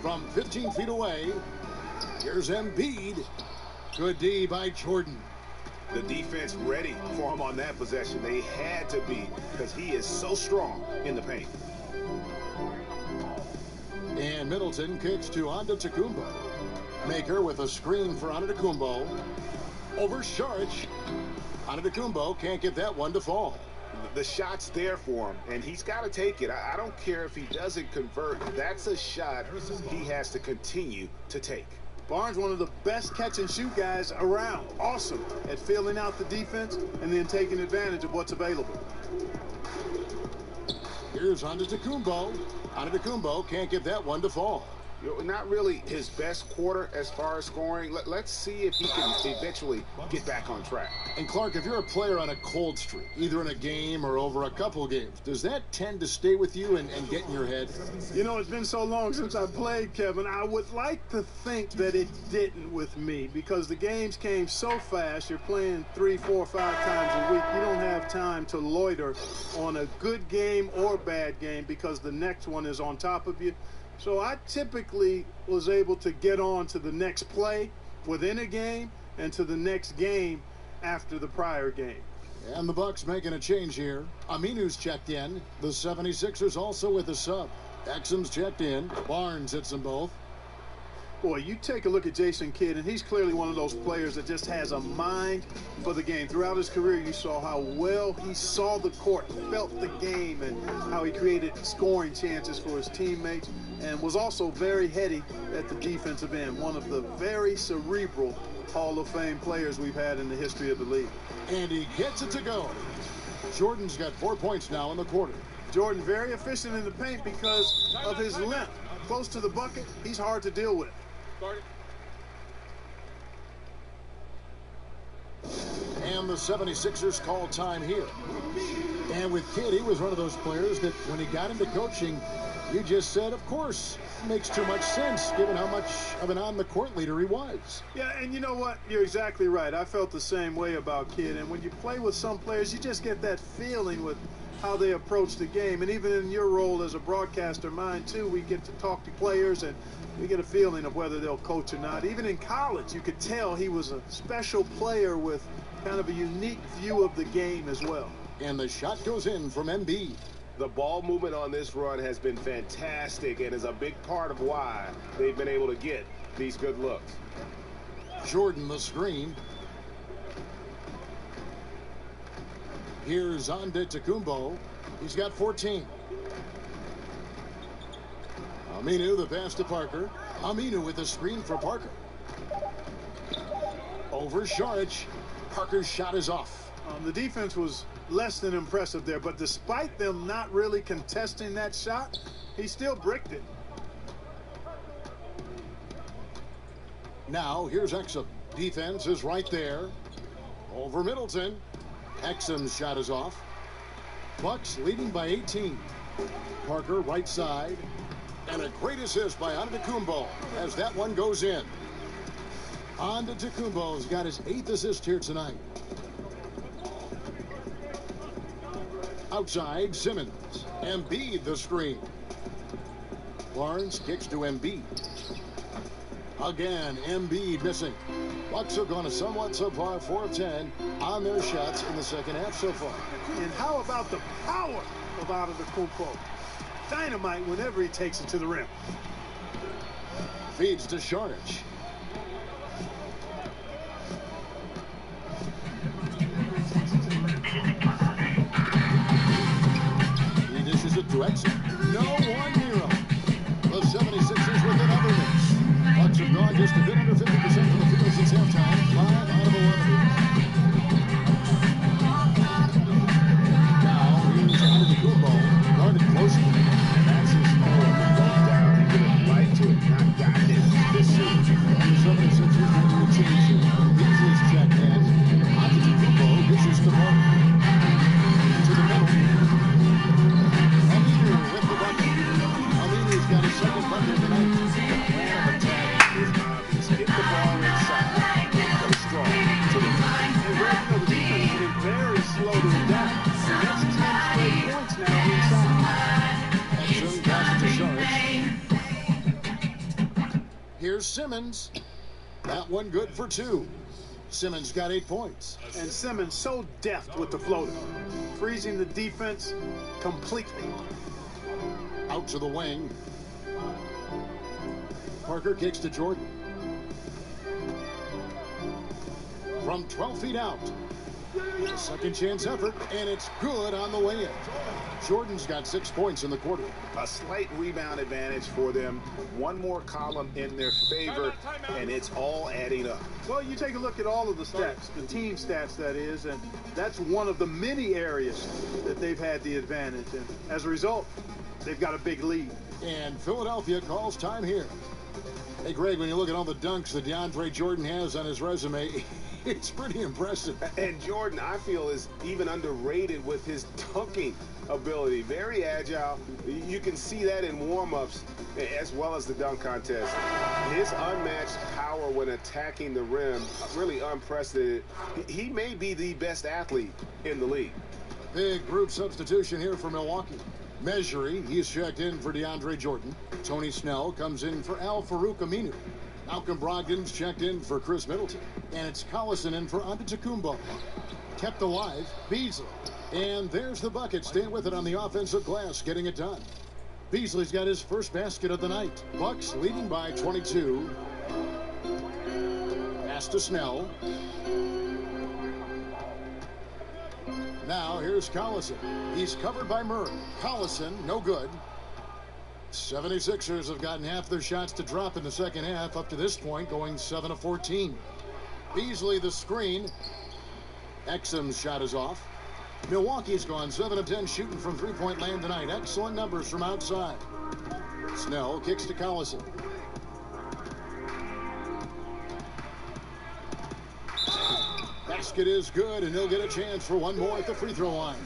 Speaker 1: From 15 feet away, here's Embiid. Good D by Jordan.
Speaker 3: The defense ready for him on that possession. They had to be, because he is so strong in the paint.
Speaker 1: And Middleton kicks to Antetokounmpo. Maker with a screen for Antetokounmpo. Over Sharge. Antetokounmpo can't get that one to fall.
Speaker 3: The shot's there for him, and he's got to take it. I don't care if he doesn't convert. That's a shot he has to continue to take.
Speaker 2: Barnes, one of the best catch-and-shoot guys around. Awesome at filling out the defense and then taking advantage of what's available.
Speaker 1: Here's Antetokounmpo. Antetokounmpo can't get that one to fall.
Speaker 3: Not really his best quarter as far as scoring. Let's see if he can eventually get back on track.
Speaker 1: And Clark, if you're a player on a cold streak, either in a game or over a couple games, does that tend to stay with you and get in your head?
Speaker 2: You know, it's been so long since I played, Kevin. I would like to think that it didn't with me, because the games came so fast. You're playing 3, 4, 5 times a week. You don't have time to loiter on a good game or bad game because the next one is on top of you. So I typically was able to get on to the next play within a game and to the next game after the prior game.
Speaker 1: And the Bucks making a change here. Aminu's checked in. The 76ers also with a sub. Exum's checked in. Barnes hits them both.
Speaker 2: Boy, you take a look at Jason Kidd, and he's clearly one of those players that just has a mind for the game. Throughout his career, you saw how well he saw the court, felt the game, and how he created scoring chances for his teammates, and was also very heady at the defensive end. One of the very cerebral Hall of Fame players we've had in the history of the league.
Speaker 1: And he gets it to go. Jordan's got 4 points now in the quarter.
Speaker 2: Jordan very efficient in the paint because of his length. Close to the bucket, he's hard to deal with.
Speaker 1: And the 76ers call time here. And with Kidd, he was one of those players that when he got into coaching, you just said, of course, makes too much sense given how much of an on-the-court leader he was.
Speaker 2: Yeah, and you know what? You're exactly right. I felt the same way about Kidd. And when you play with some players, you just get that feeling with how they approach the game. And even in your role as a broadcaster, mine too, we get to talk to players and we get a feeling of whether they'll coach or not. Even in college, you could tell he was a special player with kind of a unique view of the game as well.
Speaker 1: And the shot goes in from Embiid.
Speaker 3: The ball movement on this run has been fantastic and is a big part of why they've been able to get these good looks.
Speaker 1: Jordan the screen. Here's Antetokounmpo. He's got 14. Aminu, the pass to Parker. Aminu with the screen for Parker. Over Sharge. Parker's shot is off.
Speaker 2: The defense was less than impressive there, but despite them not really contesting that shot, he still bricked it.
Speaker 1: Now, here's Exum. Defense is right there. Over Middleton. Exum's shot is off. Bucks leading by 18. Parker right side. And a great assist by Antetokounmpo as that one goes in. Antetokounmpo's got his 8th assist here tonight. Outside, Simmons. Embiid the screen. Barnes kicks to Embiid. Again, Embiid missing. Bucks have gone a somewhat subpar 4 of 10 on their shots in the second half so far.
Speaker 2: And how about the power of Antetokounmpo? Dynamite whenever he takes it to the rim.
Speaker 1: Feeds to Sharge. under 50% from the field since halftime. 5 out of 11. Now here's Antetokounmpo, guarded closely.
Speaker 3: And that's his form. No doubt he would have liked to have not gotten it this soon.
Speaker 1: The 76ers making a change here. Beasley's checked in. Antetokounmpo dishes to Martin. To the middle. Aminu with the bucket. Aminu's got his second bucket of the night.
Speaker 3: The plan of attack is obvious. Get the ball inside. Go strong to the line.
Speaker 2: And Greg, the defense has been very slow to adapt. And that's 10 straight points now inside.
Speaker 1: Exum passes to Saric. Here's Simmons. That one good for 2. Simmons got 8 points.
Speaker 2: And Simmons so deft with the floater, freezing the defense completely.
Speaker 1: Out to the wing. Parker kicks to Jordan. From 12 feet out. Second chance effort, and it's good on the way in. Jordan's got 6 points in the quarter.
Speaker 3: A slight rebound advantage for them. One more column in their favor, and it's all adding up.
Speaker 2: Well, you take a look at all of the stats, the team stats that is, and that's one of the many areas that they've had the advantage. And as a result, they've got a big lead.
Speaker 1: And Philadelphia calls time here. Hey, Greg, when you look at all the dunks that DeAndre Jordan has on his resume, it's pretty impressive.
Speaker 3: And Jordan, I feel, is even underrated with his dunking ability. Very agile. You can see that in warm-ups as well as the dunk contest. His unmatched power when attacking the rim, really unprecedented. He may be the best athlete in the league.
Speaker 1: Big group substitution here for Milwaukee. Measury, he's checked in for DeAndre Jordan. Tony Snell comes in for Al-Farouq Aminu. Malcolm Brogdon's checked in for Chris Middleton. And it's Collison in for Antetokounmpo. Kept alive, Beasley. And there's the bucket. Stay with it on the offensive glass, getting it done. Beasley's got his first basket of the night. Bucks leading by 22. Pass to Snell. Now here's Collison. He's covered by Murray. Collison, no good. 76ers have gotten half their shots to drop in the second half up to this point, going 7 of 14. Beasley the screen. Exum's shot is off. Milwaukee's gone 7 of 10 shooting from three-point land tonight. Excellent numbers from outside. Snell kicks to Collison. Basket is good, and he'll get a chance for one more at the free throw line.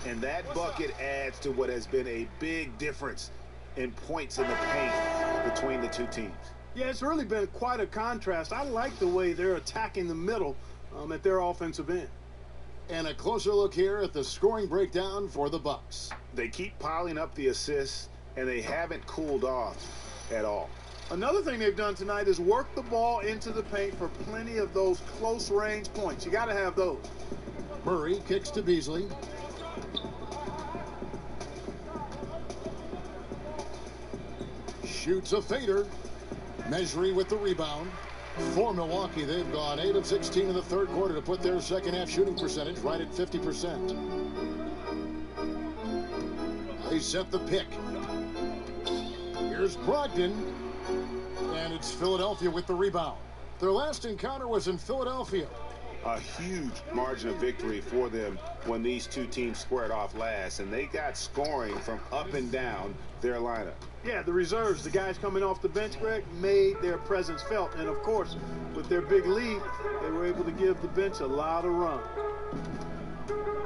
Speaker 3: And that bucket adds to what has been a big difference in points in the paint between the two teams.
Speaker 2: Yeah, it's really been quite a contrast. I like the way they're attacking the middle at their offensive end.
Speaker 1: And a closer look here at the scoring breakdown for the Bucks.
Speaker 3: They keep piling up the assists, and they haven't cooled off at all.
Speaker 2: Another thing they've done tonight is work the ball into the paint for plenty of those close-range points. You got to have those.
Speaker 1: Murray kicks to Beasley. Shoots a fader. Measuring with the rebound. For Milwaukee, they've gone 8 of 16 in the third quarter to put their second half shooting percentage right at 50%. They set the pick. Here's Brogdon. And it's Philadelphia with the rebound. Their last encounter was in Philadelphia.
Speaker 3: A huge margin of victory for them when these two teams squared off last, and they got scoring from up and down their lineup.
Speaker 2: Yeah, the reserves, the guys coming off the bench, Greg, made their presence felt. And, of course, with their big lead, they were able to give the bench a lot of run.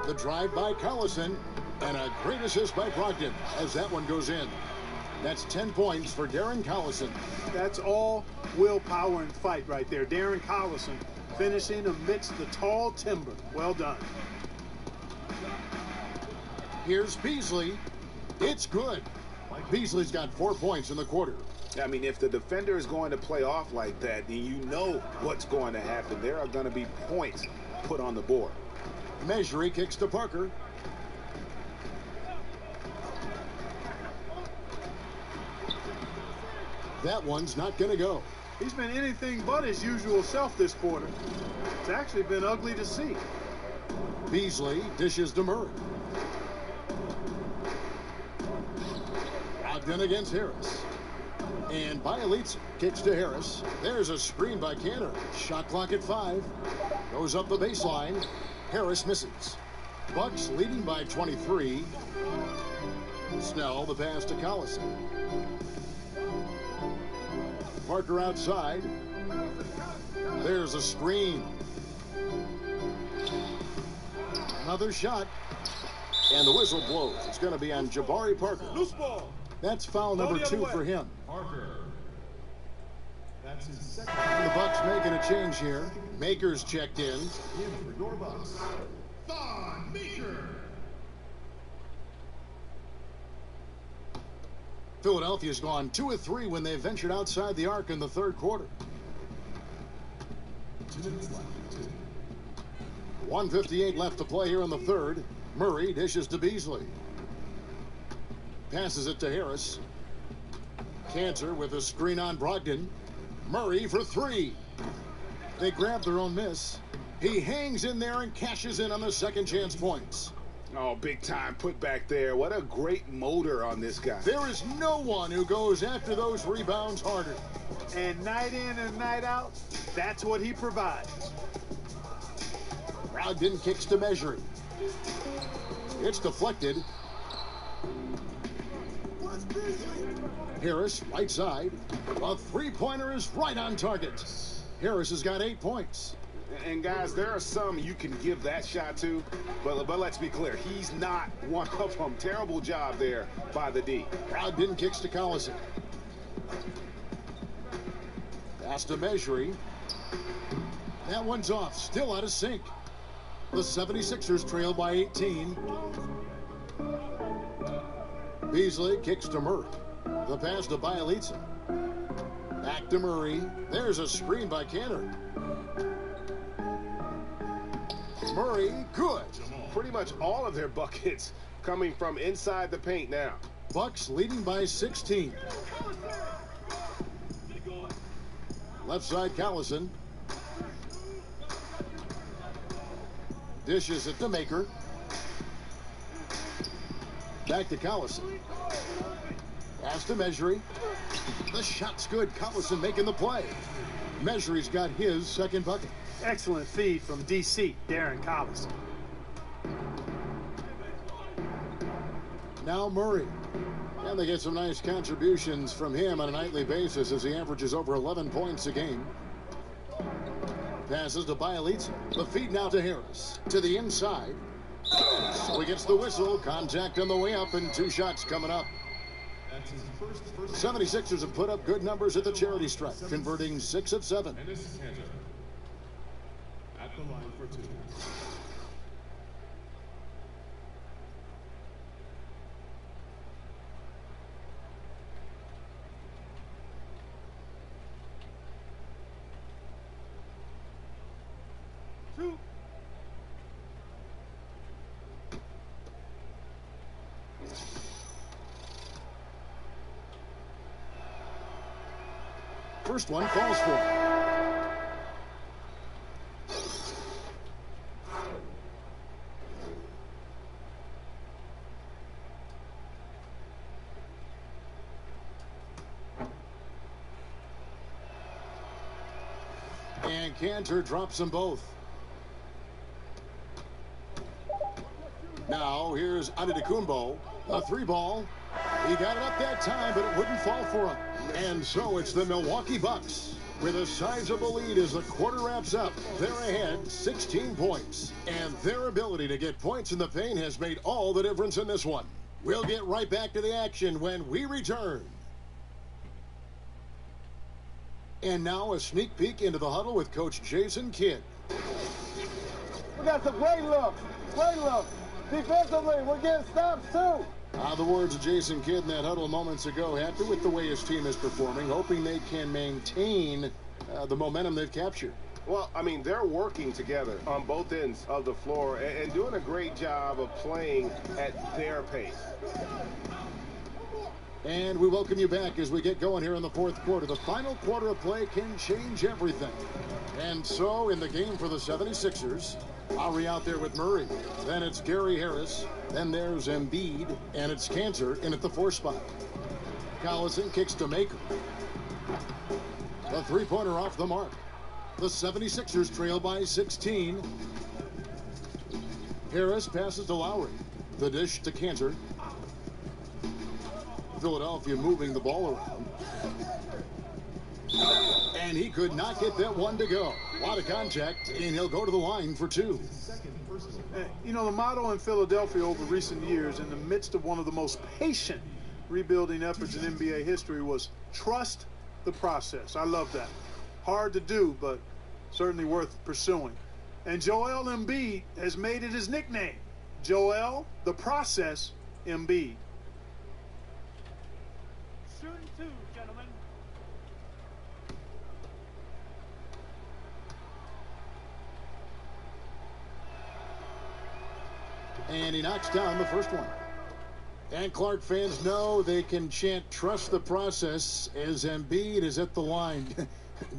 Speaker 1: The drive by Collison, and a great assist by Brogdon as that one goes in. That's 10 points for Darren Collison.
Speaker 2: That's all willpower and fight right there. Darren Collison finishing amidst the tall timber. Well done.
Speaker 1: Here's Beasley. It's good. Beasley's got 4 points in the quarter.
Speaker 3: I mean, if the defender is going to play off like that, then you know what's going to happen. There are going to be points put on the board.
Speaker 1: Measury kicks to Parker. That one's not going to go.
Speaker 2: He's been anything but his usual self this quarter. It's actually been ugly to see.
Speaker 1: Beasley dishes to Murray. Brogdon against Harris. And Bielitsa kicks to Harris. There's a screen by Cantor. Shot clock at 5. Goes up the baseline. Harris misses. Bucks leading by 23. Snell the pass to Collison. Parker outside. There's a screen. Another shot. And the whistle blows. It's going to be on Jabari Parker.
Speaker 10: Loose ball.
Speaker 1: That's foul number 2 for him.
Speaker 4: Parker. That's his second.
Speaker 1: And the Bucks making a change here. Maker's checked in.
Speaker 4: In for your Bucks, Thon Maker.
Speaker 1: Philadelphia's gone 2 of 3 when they ventured outside the arc in the third quarter.
Speaker 4: 2 minutes left.
Speaker 1: 1:58 left to play here in the third. Murray dishes to Beasley. Passes it to Harris. Cantor with a screen on Brogdon. Murray for 3. They grab their own miss. He hangs in there and cashes in on the second chance points.
Speaker 5: Oh, big time put back there. What a great motor on this guy.
Speaker 1: There is no one who goes after those rebounds harder.
Speaker 2: And night in and night out, that's what he provides.
Speaker 1: Brogdon kicks to Measuring. It's deflected. Harris, right side. A three-pointer is right on target. Harris has got 8 points.
Speaker 3: And guys, there are some you can give that shot to, but let's be clear, he's not one of them. Terrible job there by the D.
Speaker 1: Brogdon kicks to Collison. Pass to Measuring. That one's off, still out of sync. The 76ers trail by 18. Beasley kicks to Murray. The pass to Bielitsa. Back to Murray. There's a screen by Cantor. Murray, good.
Speaker 3: Pretty much all of their buckets coming from inside the paint now.
Speaker 1: Bucks leading by 16. Left side, Collison. Dishes it to Maker. Back to Collison. Pass to Measuring. The shot's good. Collison making the play. Measuring's got his second bucket.
Speaker 2: Excellent feed from DC, Darren Collison.
Speaker 1: Now Murray. And they get some nice contributions from him on a nightly basis as he averages over 11 points a game. Passes to Bielitsa. The feed now to Harris. To the inside. So he gets the whistle. Contact on the way up and 2 shots coming up.
Speaker 4: That's his first
Speaker 1: 76ers have put up good numbers at the charity stripe, converting 6 of 7.
Speaker 4: And this is Cantor. At the line for 2.
Speaker 1: First one falls for him. And Cantor drops them both. Now here's Antetokounmpo, a 3-ball. He got it up that time, but it wouldn't fall for him. And so it's the Milwaukee Bucks with a sizable lead as the quarter wraps up. They're ahead 16 points. And their ability to get points in the paint has made all the difference in this one. We'll get right back to the action when we return. And now a sneak peek into the huddle with Coach Jason Kidd.
Speaker 12: We got some great looks. Great looks. Defensively, we're getting stops too.
Speaker 1: The words of Jason Kidd in that huddle moments ago, happy with the way his team is performing, hoping they can maintain the momentum they've captured.
Speaker 3: Well, I mean, they're working together on both ends of the floor and doing a great job of playing at their pace.
Speaker 1: And we welcome you back as we get going here in the fourth quarter. The final quarter of play can change everything. And so in the game for the 76ers, Lowry out there with Murray. Then it's Gary Harris. Then there's Embiid. And it's Cantor in at the 4 spot. Collison kicks to Maker. The three-pointer off the mark. The 76ers trail by 16. Harris passes to Lowry. The dish to Cantor. Philadelphia moving the ball around. And he could not get that one to go. A lot of contact, and he'll go to the line for two.
Speaker 2: You know, the motto in Philadelphia over recent years, in the midst of one of the most patient rebuilding efforts in NBA history, was trust the process. I love that. Hard to do, but certainly worth pursuing. And Joel Embiid has made it his nickname. Joel, the process, Embiid.
Speaker 12: Shooting two, gentlemen.
Speaker 1: And he knocks down the first one. And Clark fans know they can chant trust the process as Embiid is at the line.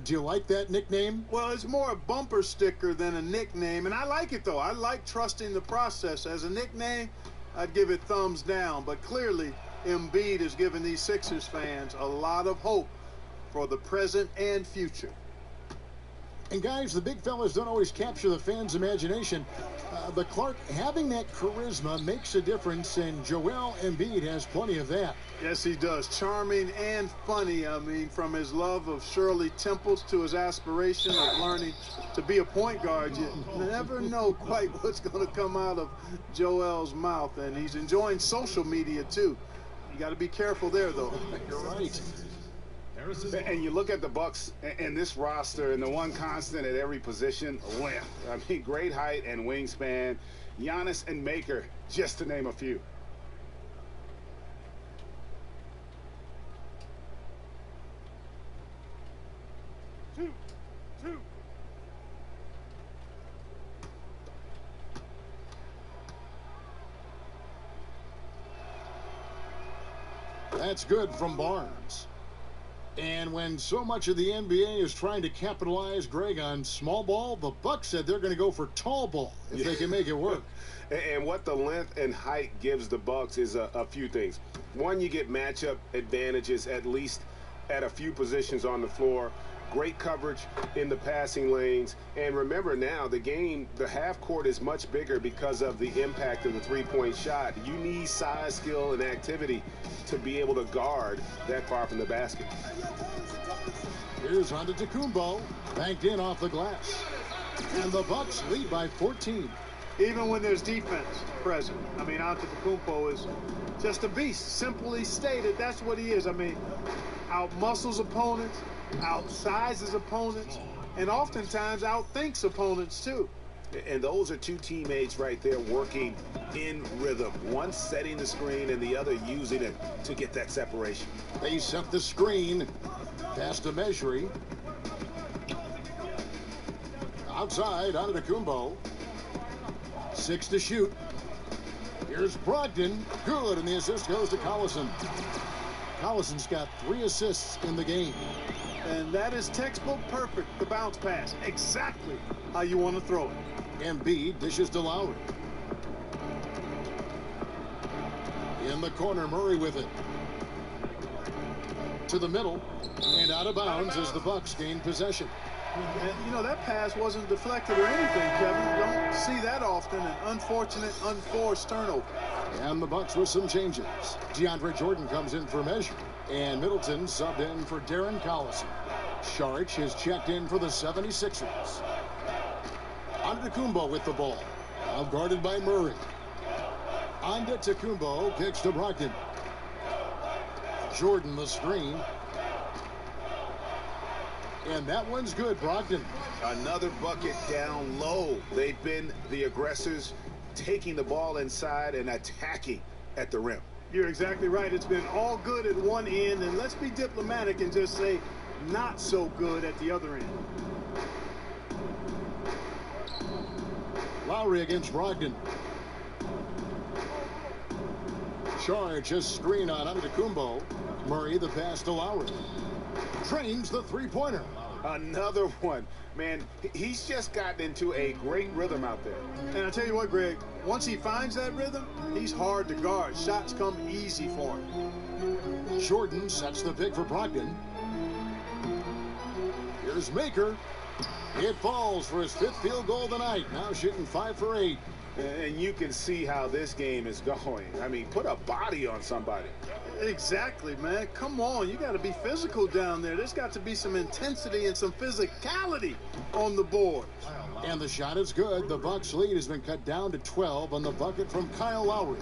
Speaker 1: Do you like that nickname?
Speaker 2: Well, it's more a bumper sticker than a nickname, and I like it, though. I like trusting the process. As a nickname, I'd give it thumbs down, but clearly Embiid has given these Sixers fans a lot of hope for the present and future.
Speaker 1: And guys, the big fellas don't always capture the fans' imagination. But Clark, having that charisma makes a difference, and Joel Embiid has plenty of that.
Speaker 2: Yes, he does. Charming and funny. I mean, from his love of Shirley Temples to his aspiration of learning to be a point guard, you never know quite what's going to come out of Joel's mouth. And he's enjoying social media, too. You got to be careful there, though.
Speaker 1: You're right.
Speaker 5: And you look at the Bucks and this roster, and the one constant at every position, length. I mean, great height and wingspan. Giannis and Maker, just to name a few.
Speaker 12: Two.
Speaker 1: That's good from Barnes. And when so much of the NBA is trying to capitalize, Greg, on small ball, the Bucks said they're going to go for tall ball if they can make it work.
Speaker 3: And what the length and height gives the Bucks is a few things. One, you get matchup advantages, at least at a few positions on the floor. Great coverage in the passing lanes. And remember now, the half court is much bigger because of the impact of the three-point shot. You need size, skill, and activity to be able to guard that far from the basket.
Speaker 1: Here's Antetokounmpo, banked in off the glass. And the Bucks lead by 14.
Speaker 2: Even when there's defense present. I mean, Antetokounmpo is just a beast. Simply stated, that's what he is. I mean, out-muscles opponents, outsizes opponents, and oftentimes outthinks opponents, too.
Speaker 3: And those are two teammates right there working in rhythm. One setting the screen and the other using it to get that separation.
Speaker 1: They set the screen. Pass to Mejri. Outside, Antetokounmpo. 6 to shoot. Here's Brogdon. Good, and the assist goes to Collison. Collison's got 3 assists in the game.
Speaker 2: And that is textbook perfect, the bounce pass. Exactly how you want to throw it.
Speaker 1: Embiid dishes to Lowry. In the corner, Murray with it. To the middle, and out of bounds as the Bucks gain possession.
Speaker 2: And, you know, that pass wasn't deflected or anything, Kevin. You don't see that often, an unfortunate, unforced turnover.
Speaker 1: And the Bucks with some changes. DeAndre Jordan comes in for measure, and Middleton subbed in for Darren Collison. Saric is checked in for the 76ers. Antetokounmpo with the ball, now guarded by Murray. Antetokounmpo kicks to Brogdon. Jordan the screen. And that one's good, Brogdon.
Speaker 5: Another bucket down low. They've been the aggressors, taking the ball inside and attacking at the rim.
Speaker 2: You're exactly right. It's been all good at one end, and let's be diplomatic and just say not so good at the other end.
Speaker 1: Lowry against Brogdon. Charge a screen on Antetokounmpo. Murray the pass to Lowry. Drains the three-pointer.
Speaker 5: Another one. Man, he's just gotten into a great rhythm out there.
Speaker 2: And I tell you what, Greg, once he finds that rhythm, he's hard to guard. Shots come easy for him.
Speaker 1: Jordan sets the pick for Brogdon. Here's Maker. It falls for his 5th field goal of the night. Now shooting 5 for 8.
Speaker 5: And you can see how this game is going. I mean, put a body on somebody.
Speaker 2: Exactly, man. Come on. You got to be physical down there. There's got to be some intensity and some physicality on the board.
Speaker 1: And the shot is good. The Bucks lead has been cut down to 12 on the bucket from Kyle Lowry.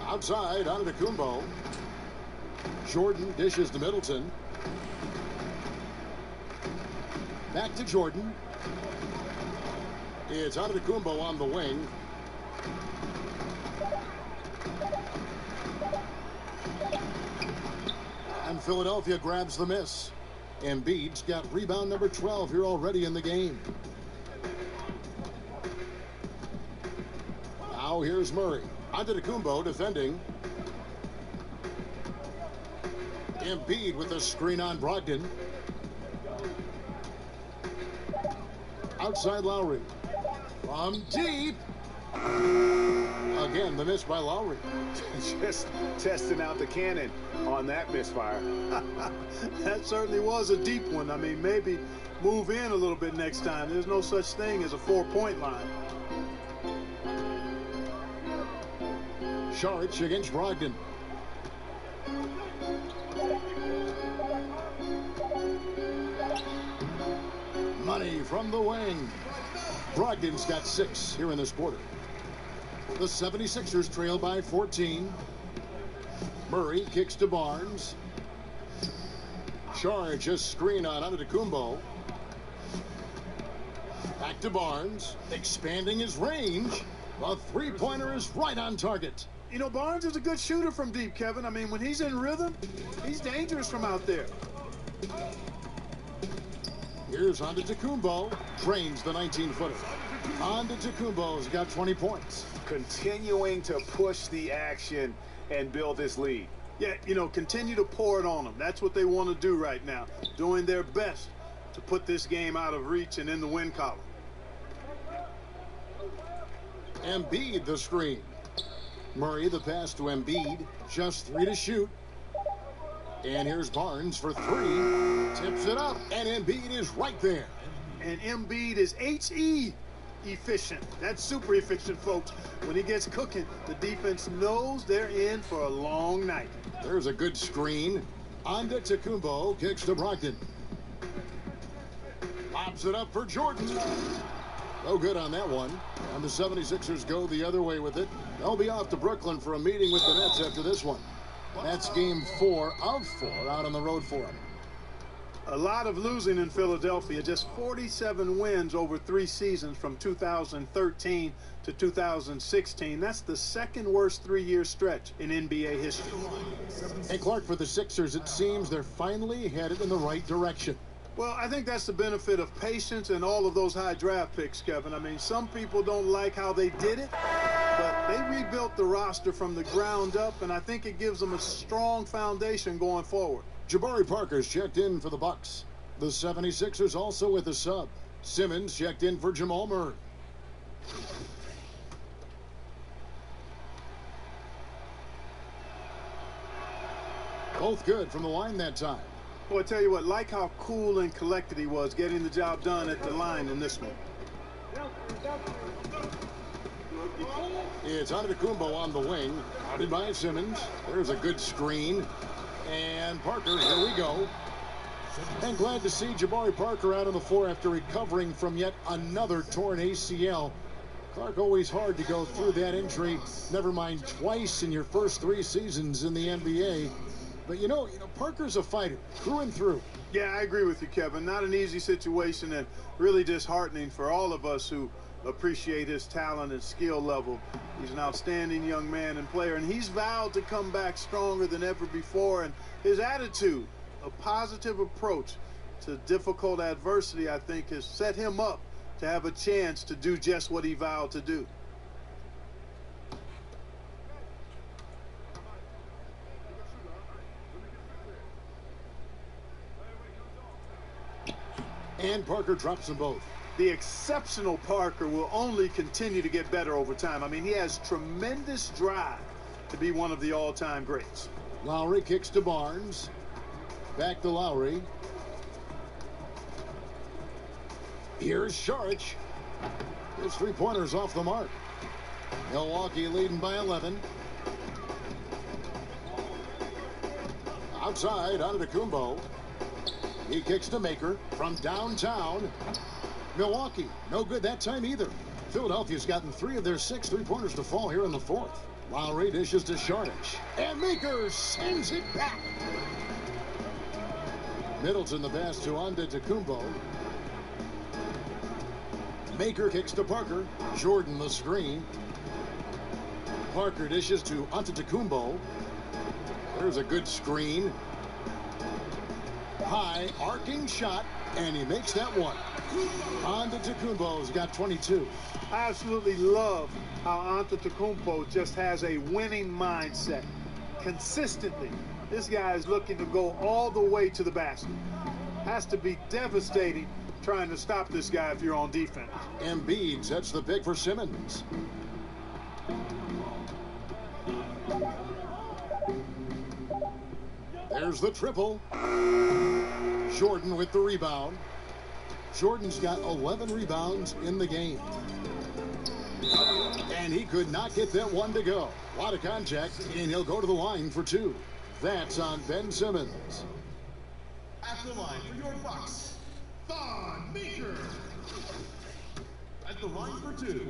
Speaker 1: Outside, Antetokounmpo. Jordan dishes to Middleton. Back to Jordan. It's Antetokounmpo on the wing. And Philadelphia grabs the miss. Embiid's got rebound number 12 here already in the game. Now here's Murray. Antetokounmpo defending. Embiid with the screen on Brogdon. Outside Lowry. From deep. Again, the miss by Lowry.
Speaker 5: Just testing out the cannon on that misfire.
Speaker 2: That certainly was a deep one. I mean, maybe move in a little bit next time. There's no such thing as a 4-point line.
Speaker 1: Saric against Brogdon. Money from the wing. Brogdon's got 6 here in this quarter. The 76ers trail by 14. Murray kicks to Barnes. Saric a screen on Antetokounmpo. Back to Barnes, expanding his range. The 3-pointer is right on target.
Speaker 2: You know, Barnes is a good shooter from deep, Kevin. I mean, when he's in rhythm, he's dangerous from out there.
Speaker 1: Here's Antetokounmpo, drains the 19-footer. Antetokounmpo's got 20 points.
Speaker 5: Continuing to push the action and build this lead.
Speaker 2: Yeah, you know, continue to pour it on them. That's what they want to do right now. Doing their best to put this game out of reach and in the win column.
Speaker 1: Embiid the screen. Murray the pass to Embiid. Just 3 to shoot. And here's Barnes for 3. Tips it up, and Embiid is right there.
Speaker 2: And Embiid is H-E efficient. That's super efficient, folks. When he gets cooking, the defense knows they're in for a long night.
Speaker 1: There's a good screen. Antetokounmpo kicks to Brogdon. Lobs it up for Jordan. No good on that one. And the 76ers go the other way with it. They'll be off to Brooklyn for a meeting with the Nets after this one. That's game 4 of 4 out on the road for them.
Speaker 2: A lot of losing in Philadelphia. Just 47 wins over 3 seasons from 2013 to 2016. That's the second worst 3-year stretch in NBA history.
Speaker 1: Hey, Clark, for the Sixers, it seems they're finally headed in the right direction.
Speaker 2: Well, I think that's the benefit of patience and all of those high draft picks, Kevin. I mean, some people don't like how they did it, but they rebuilt the roster from the ground up, and I think it gives them a strong foundation going forward.
Speaker 1: Jabari Parker's checked in for the Bucks. The 76ers also with a sub. Simmons checked in for Jamal Murray. Both good from the line that time.
Speaker 2: Boy, I tell you what, like how cool and collected he was getting the job done at the line in this one.
Speaker 1: It's Antetokounmpo on the wing. Guarded by Simmons. There's a good screen. And Parker, here we go. And glad to see Jabari Parker out on the floor after recovering from yet another torn ACL. Clark, always hard to go through that injury. Never mind twice in your first 3 seasons in the NBA. But you know, Parker's a fighter, through and through.
Speaker 2: Yeah, I agree with you, Kevin. Not an easy situation and really disheartening for all of us who appreciate his talent and skill level. He's an outstanding young man and player, and he's vowed to come back stronger than ever before. And his attitude, a positive approach to difficult adversity, I think, has set him up to have a chance to do just what he vowed to do.
Speaker 1: And Parker drops them both.
Speaker 2: The exceptional Parker will only continue to get better over time. I mean, he has tremendous drive to be one of the all-time greats.
Speaker 1: Lowry kicks to Barnes. Back to Lowry. Here's Sharch. His three-pointer's off the mark. Milwaukee leading by 11. Outside, Antetokounmpo. He kicks to Maker from downtown. Milwaukee, no good that time either. Philadelphia's gotten 3 of their 6 three-pointers to fall here in the fourth. Lowry dishes to Sharch. And Maker sends it back. Middleton the pass to Antetokounmpo. Maker kicks to Parker. Jordan the screen. Parker dishes to Antetokounmpo. There's a good screen. High arcing shot, and he makes that one. Antetokounmpo's got 22.
Speaker 2: I absolutely love how Antetokounmpo just has a winning mindset. Consistently, this guy is looking to go all the way to the basket. Has to be devastating trying to stop this guy if you're on defense.
Speaker 1: Embiid sets the pick for Simmons. There's the triple. Jordan with the rebound. Jordan's got 11 rebounds in the game. And he could not get that one to go. A lot of contact, and he'll go to the line for 2. That's on Ben Simmons.
Speaker 4: At the line for your Bucks, Thon Maker. At the line for 2.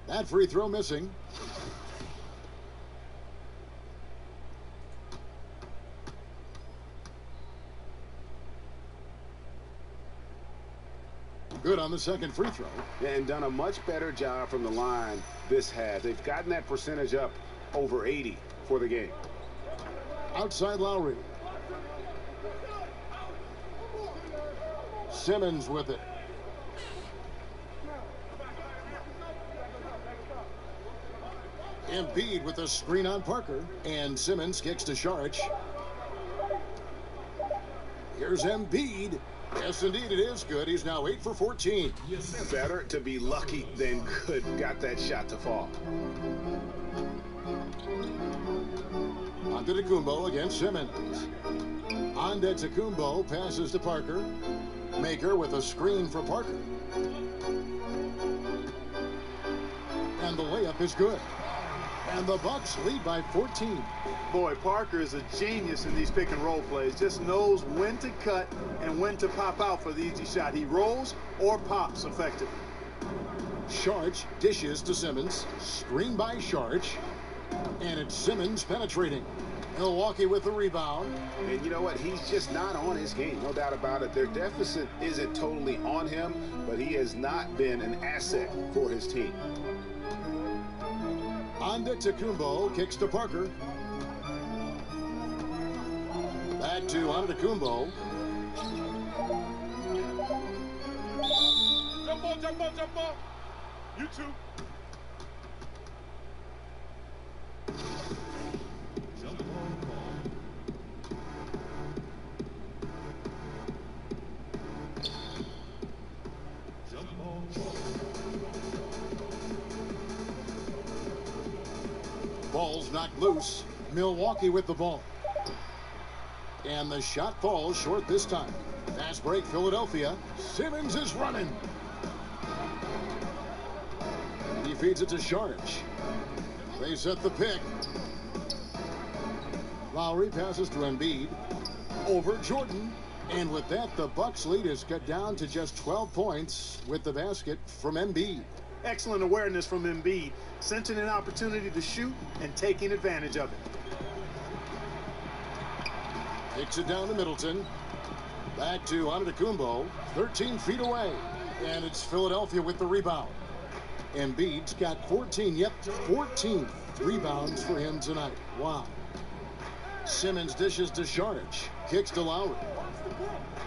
Speaker 1: That free throw missing. Good on the second free throw.
Speaker 3: And done a much better job from the line this half. They've gotten that percentage up over 80 for the game.
Speaker 1: Outside Lowry. Simmons with it. Embiid with a screen on Parker. And Simmons kicks to Sharch. Here's Embiid. Yes, indeed, it is good. He's now 8 for 14.
Speaker 3: Better to be lucky than good. Got that shot to fall.
Speaker 1: Antetokounmpo against Simmons. Antetokounmpo passes to Parker. Maker with a screen for Parker. And the layup is good. And the Bucks lead by 14.
Speaker 2: Boy, Parker is a genius in these pick and roll plays. Just knows when to cut and when to pop out for the easy shot. He rolls or pops effectively.
Speaker 1: Sharch dishes to Simmons. Screen by Sharch. And it's Simmons penetrating. Milwaukee with the rebound.
Speaker 3: And you know what? He's just not on his game. No doubt about it. Their deficit isn't totally on him, but he has not been an asset for his team.
Speaker 1: Antetokounmpo kicks to Parker. Back to Antetokounmpo.
Speaker 10: Jump ball, jump ball, jump ball. You too.
Speaker 4: Jump ball call. Jump ball call.
Speaker 1: Ball's knocked loose. Milwaukee with the ball. And the shot falls short this time. Fast break, Philadelphia. Simmons is running. He feeds it to Sharch. They set the pick. Lowry passes to Embiid. Over Jordan. And with that, the Bucks lead is cut down to just 12 points with the basket from Embiid.
Speaker 2: Excellent awareness from Embiid, sensing an opportunity to shoot and taking advantage of it.
Speaker 1: Takes it down to Middleton. Back to Antetokounmpo, 13 feet away. And it's Philadelphia with the rebound. Embiid's got 14, 14 rebounds for him tonight. Wow. Simmons dishes to Sharch. Kicks to Lowry.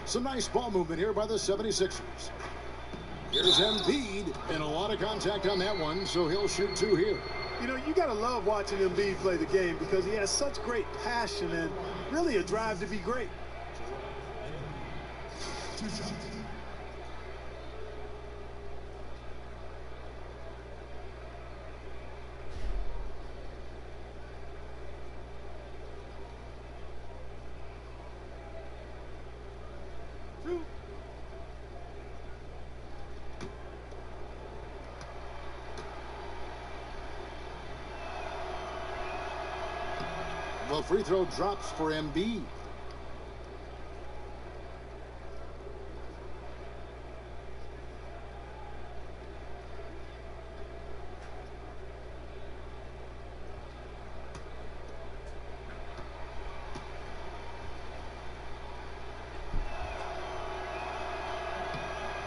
Speaker 1: Some nice ball movement here by the 76ers. Here's Embiid, and a lot of contact on that one, so he'll shoot 2 here.
Speaker 2: You know, you got to love watching Embiid play the game because he has such great passion and really a drive to be great.
Speaker 4: 2 shots.
Speaker 1: The free throw drops for Embiid.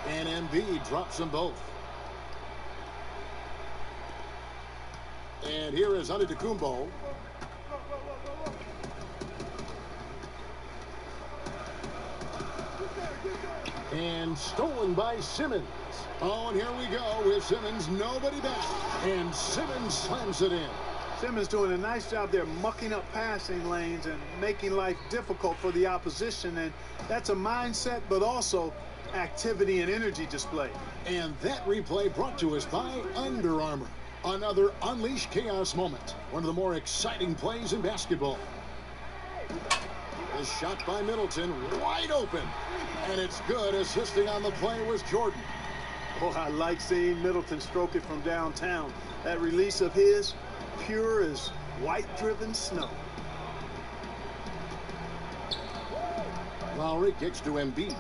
Speaker 1: And Embiid drops them both. And here is Antetokounmpo. And stolen by Simmons. Oh, and here we go with Simmons. Nobody back. And Simmons slams it in.
Speaker 2: Simmons doing a nice job there mucking up passing lanes and making life difficult for the opposition. And that's a mindset, but also activity and energy display.
Speaker 1: And that replay brought to us by Under Armour. Another Unleash Chaos moment. One of the more exciting plays in basketball. A shot by Middleton, wide open. And it's good. Assisting on the play was Jordan.
Speaker 2: Oh, I like seeing Middleton stroke it from downtown. That release of his, pure as white-driven snow.
Speaker 1: Lowry kicks to Embiid.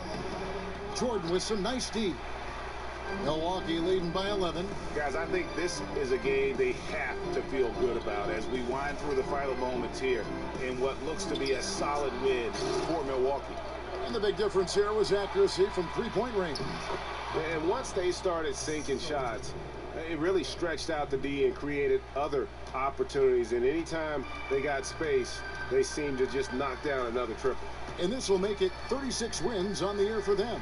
Speaker 1: Jordan with some nice D. Milwaukee leading by 11.
Speaker 3: Guys, I think this is a game they have to feel good about as we wind through the final moments here in what looks to be a solid win for Milwaukee.
Speaker 1: And the big difference here was accuracy from three-point range.
Speaker 3: And once they started sinking shots, it really stretched out the D and created other opportunities. And anytime they got space, they seemed to just knock down another triple.
Speaker 1: And this will make it 36 wins on the year for them.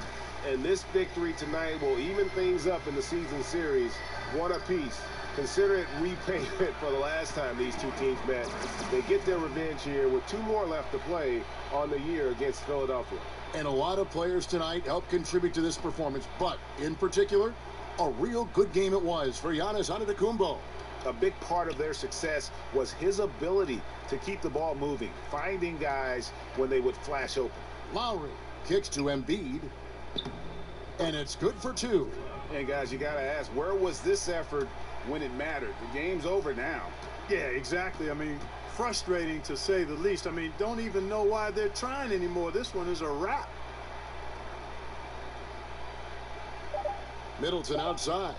Speaker 3: And this victory tonight will even things up in the season series, one apiece. Consider it repayment for the last time these two teams met. They get their revenge here with 2 more left to play on the year against Philadelphia.
Speaker 1: And a lot of players tonight helped contribute to this performance, but in particular, a real good game it was for Giannis Antetokounmpo.
Speaker 3: A big part of their success was his ability to keep the ball moving, finding guys when they would flash open.
Speaker 1: Lowry kicks to Embiid, and it's good for 2.
Speaker 5: And guys, you got to ask, where was this effort when it mattered? The game's over now.
Speaker 2: Yeah, exactly. I mean, frustrating to say the least. I mean, don't even know why they're trying anymore. This one is a wrap.
Speaker 1: Middleton outside.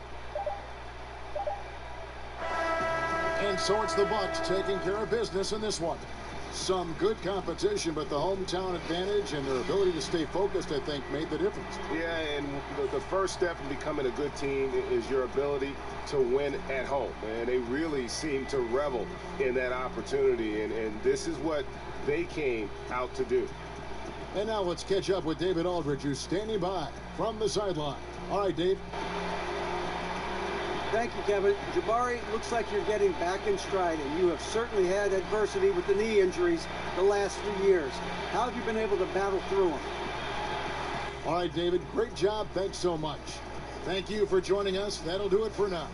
Speaker 1: And so it's the Bucks taking care of business in this one. Some good competition, but the hometown advantage and their ability to stay focused, I think, made the difference.
Speaker 3: Yeah, and the first step in becoming a good team is your ability to win at home. And they really seem to revel in that opportunity, and this is what they came out to do.
Speaker 1: And now let's catch up with David Aldridge, who's standing by from the sideline. All right, Dave.
Speaker 6: Thank you, Kevin. Jabari, looks like you're getting back in stride, and you have certainly had adversity with the knee injuries the last 3 years. How have you been able to battle through them?
Speaker 1: All right, David, great job. Thanks so much. Thank you for joining us. That'll do it for now.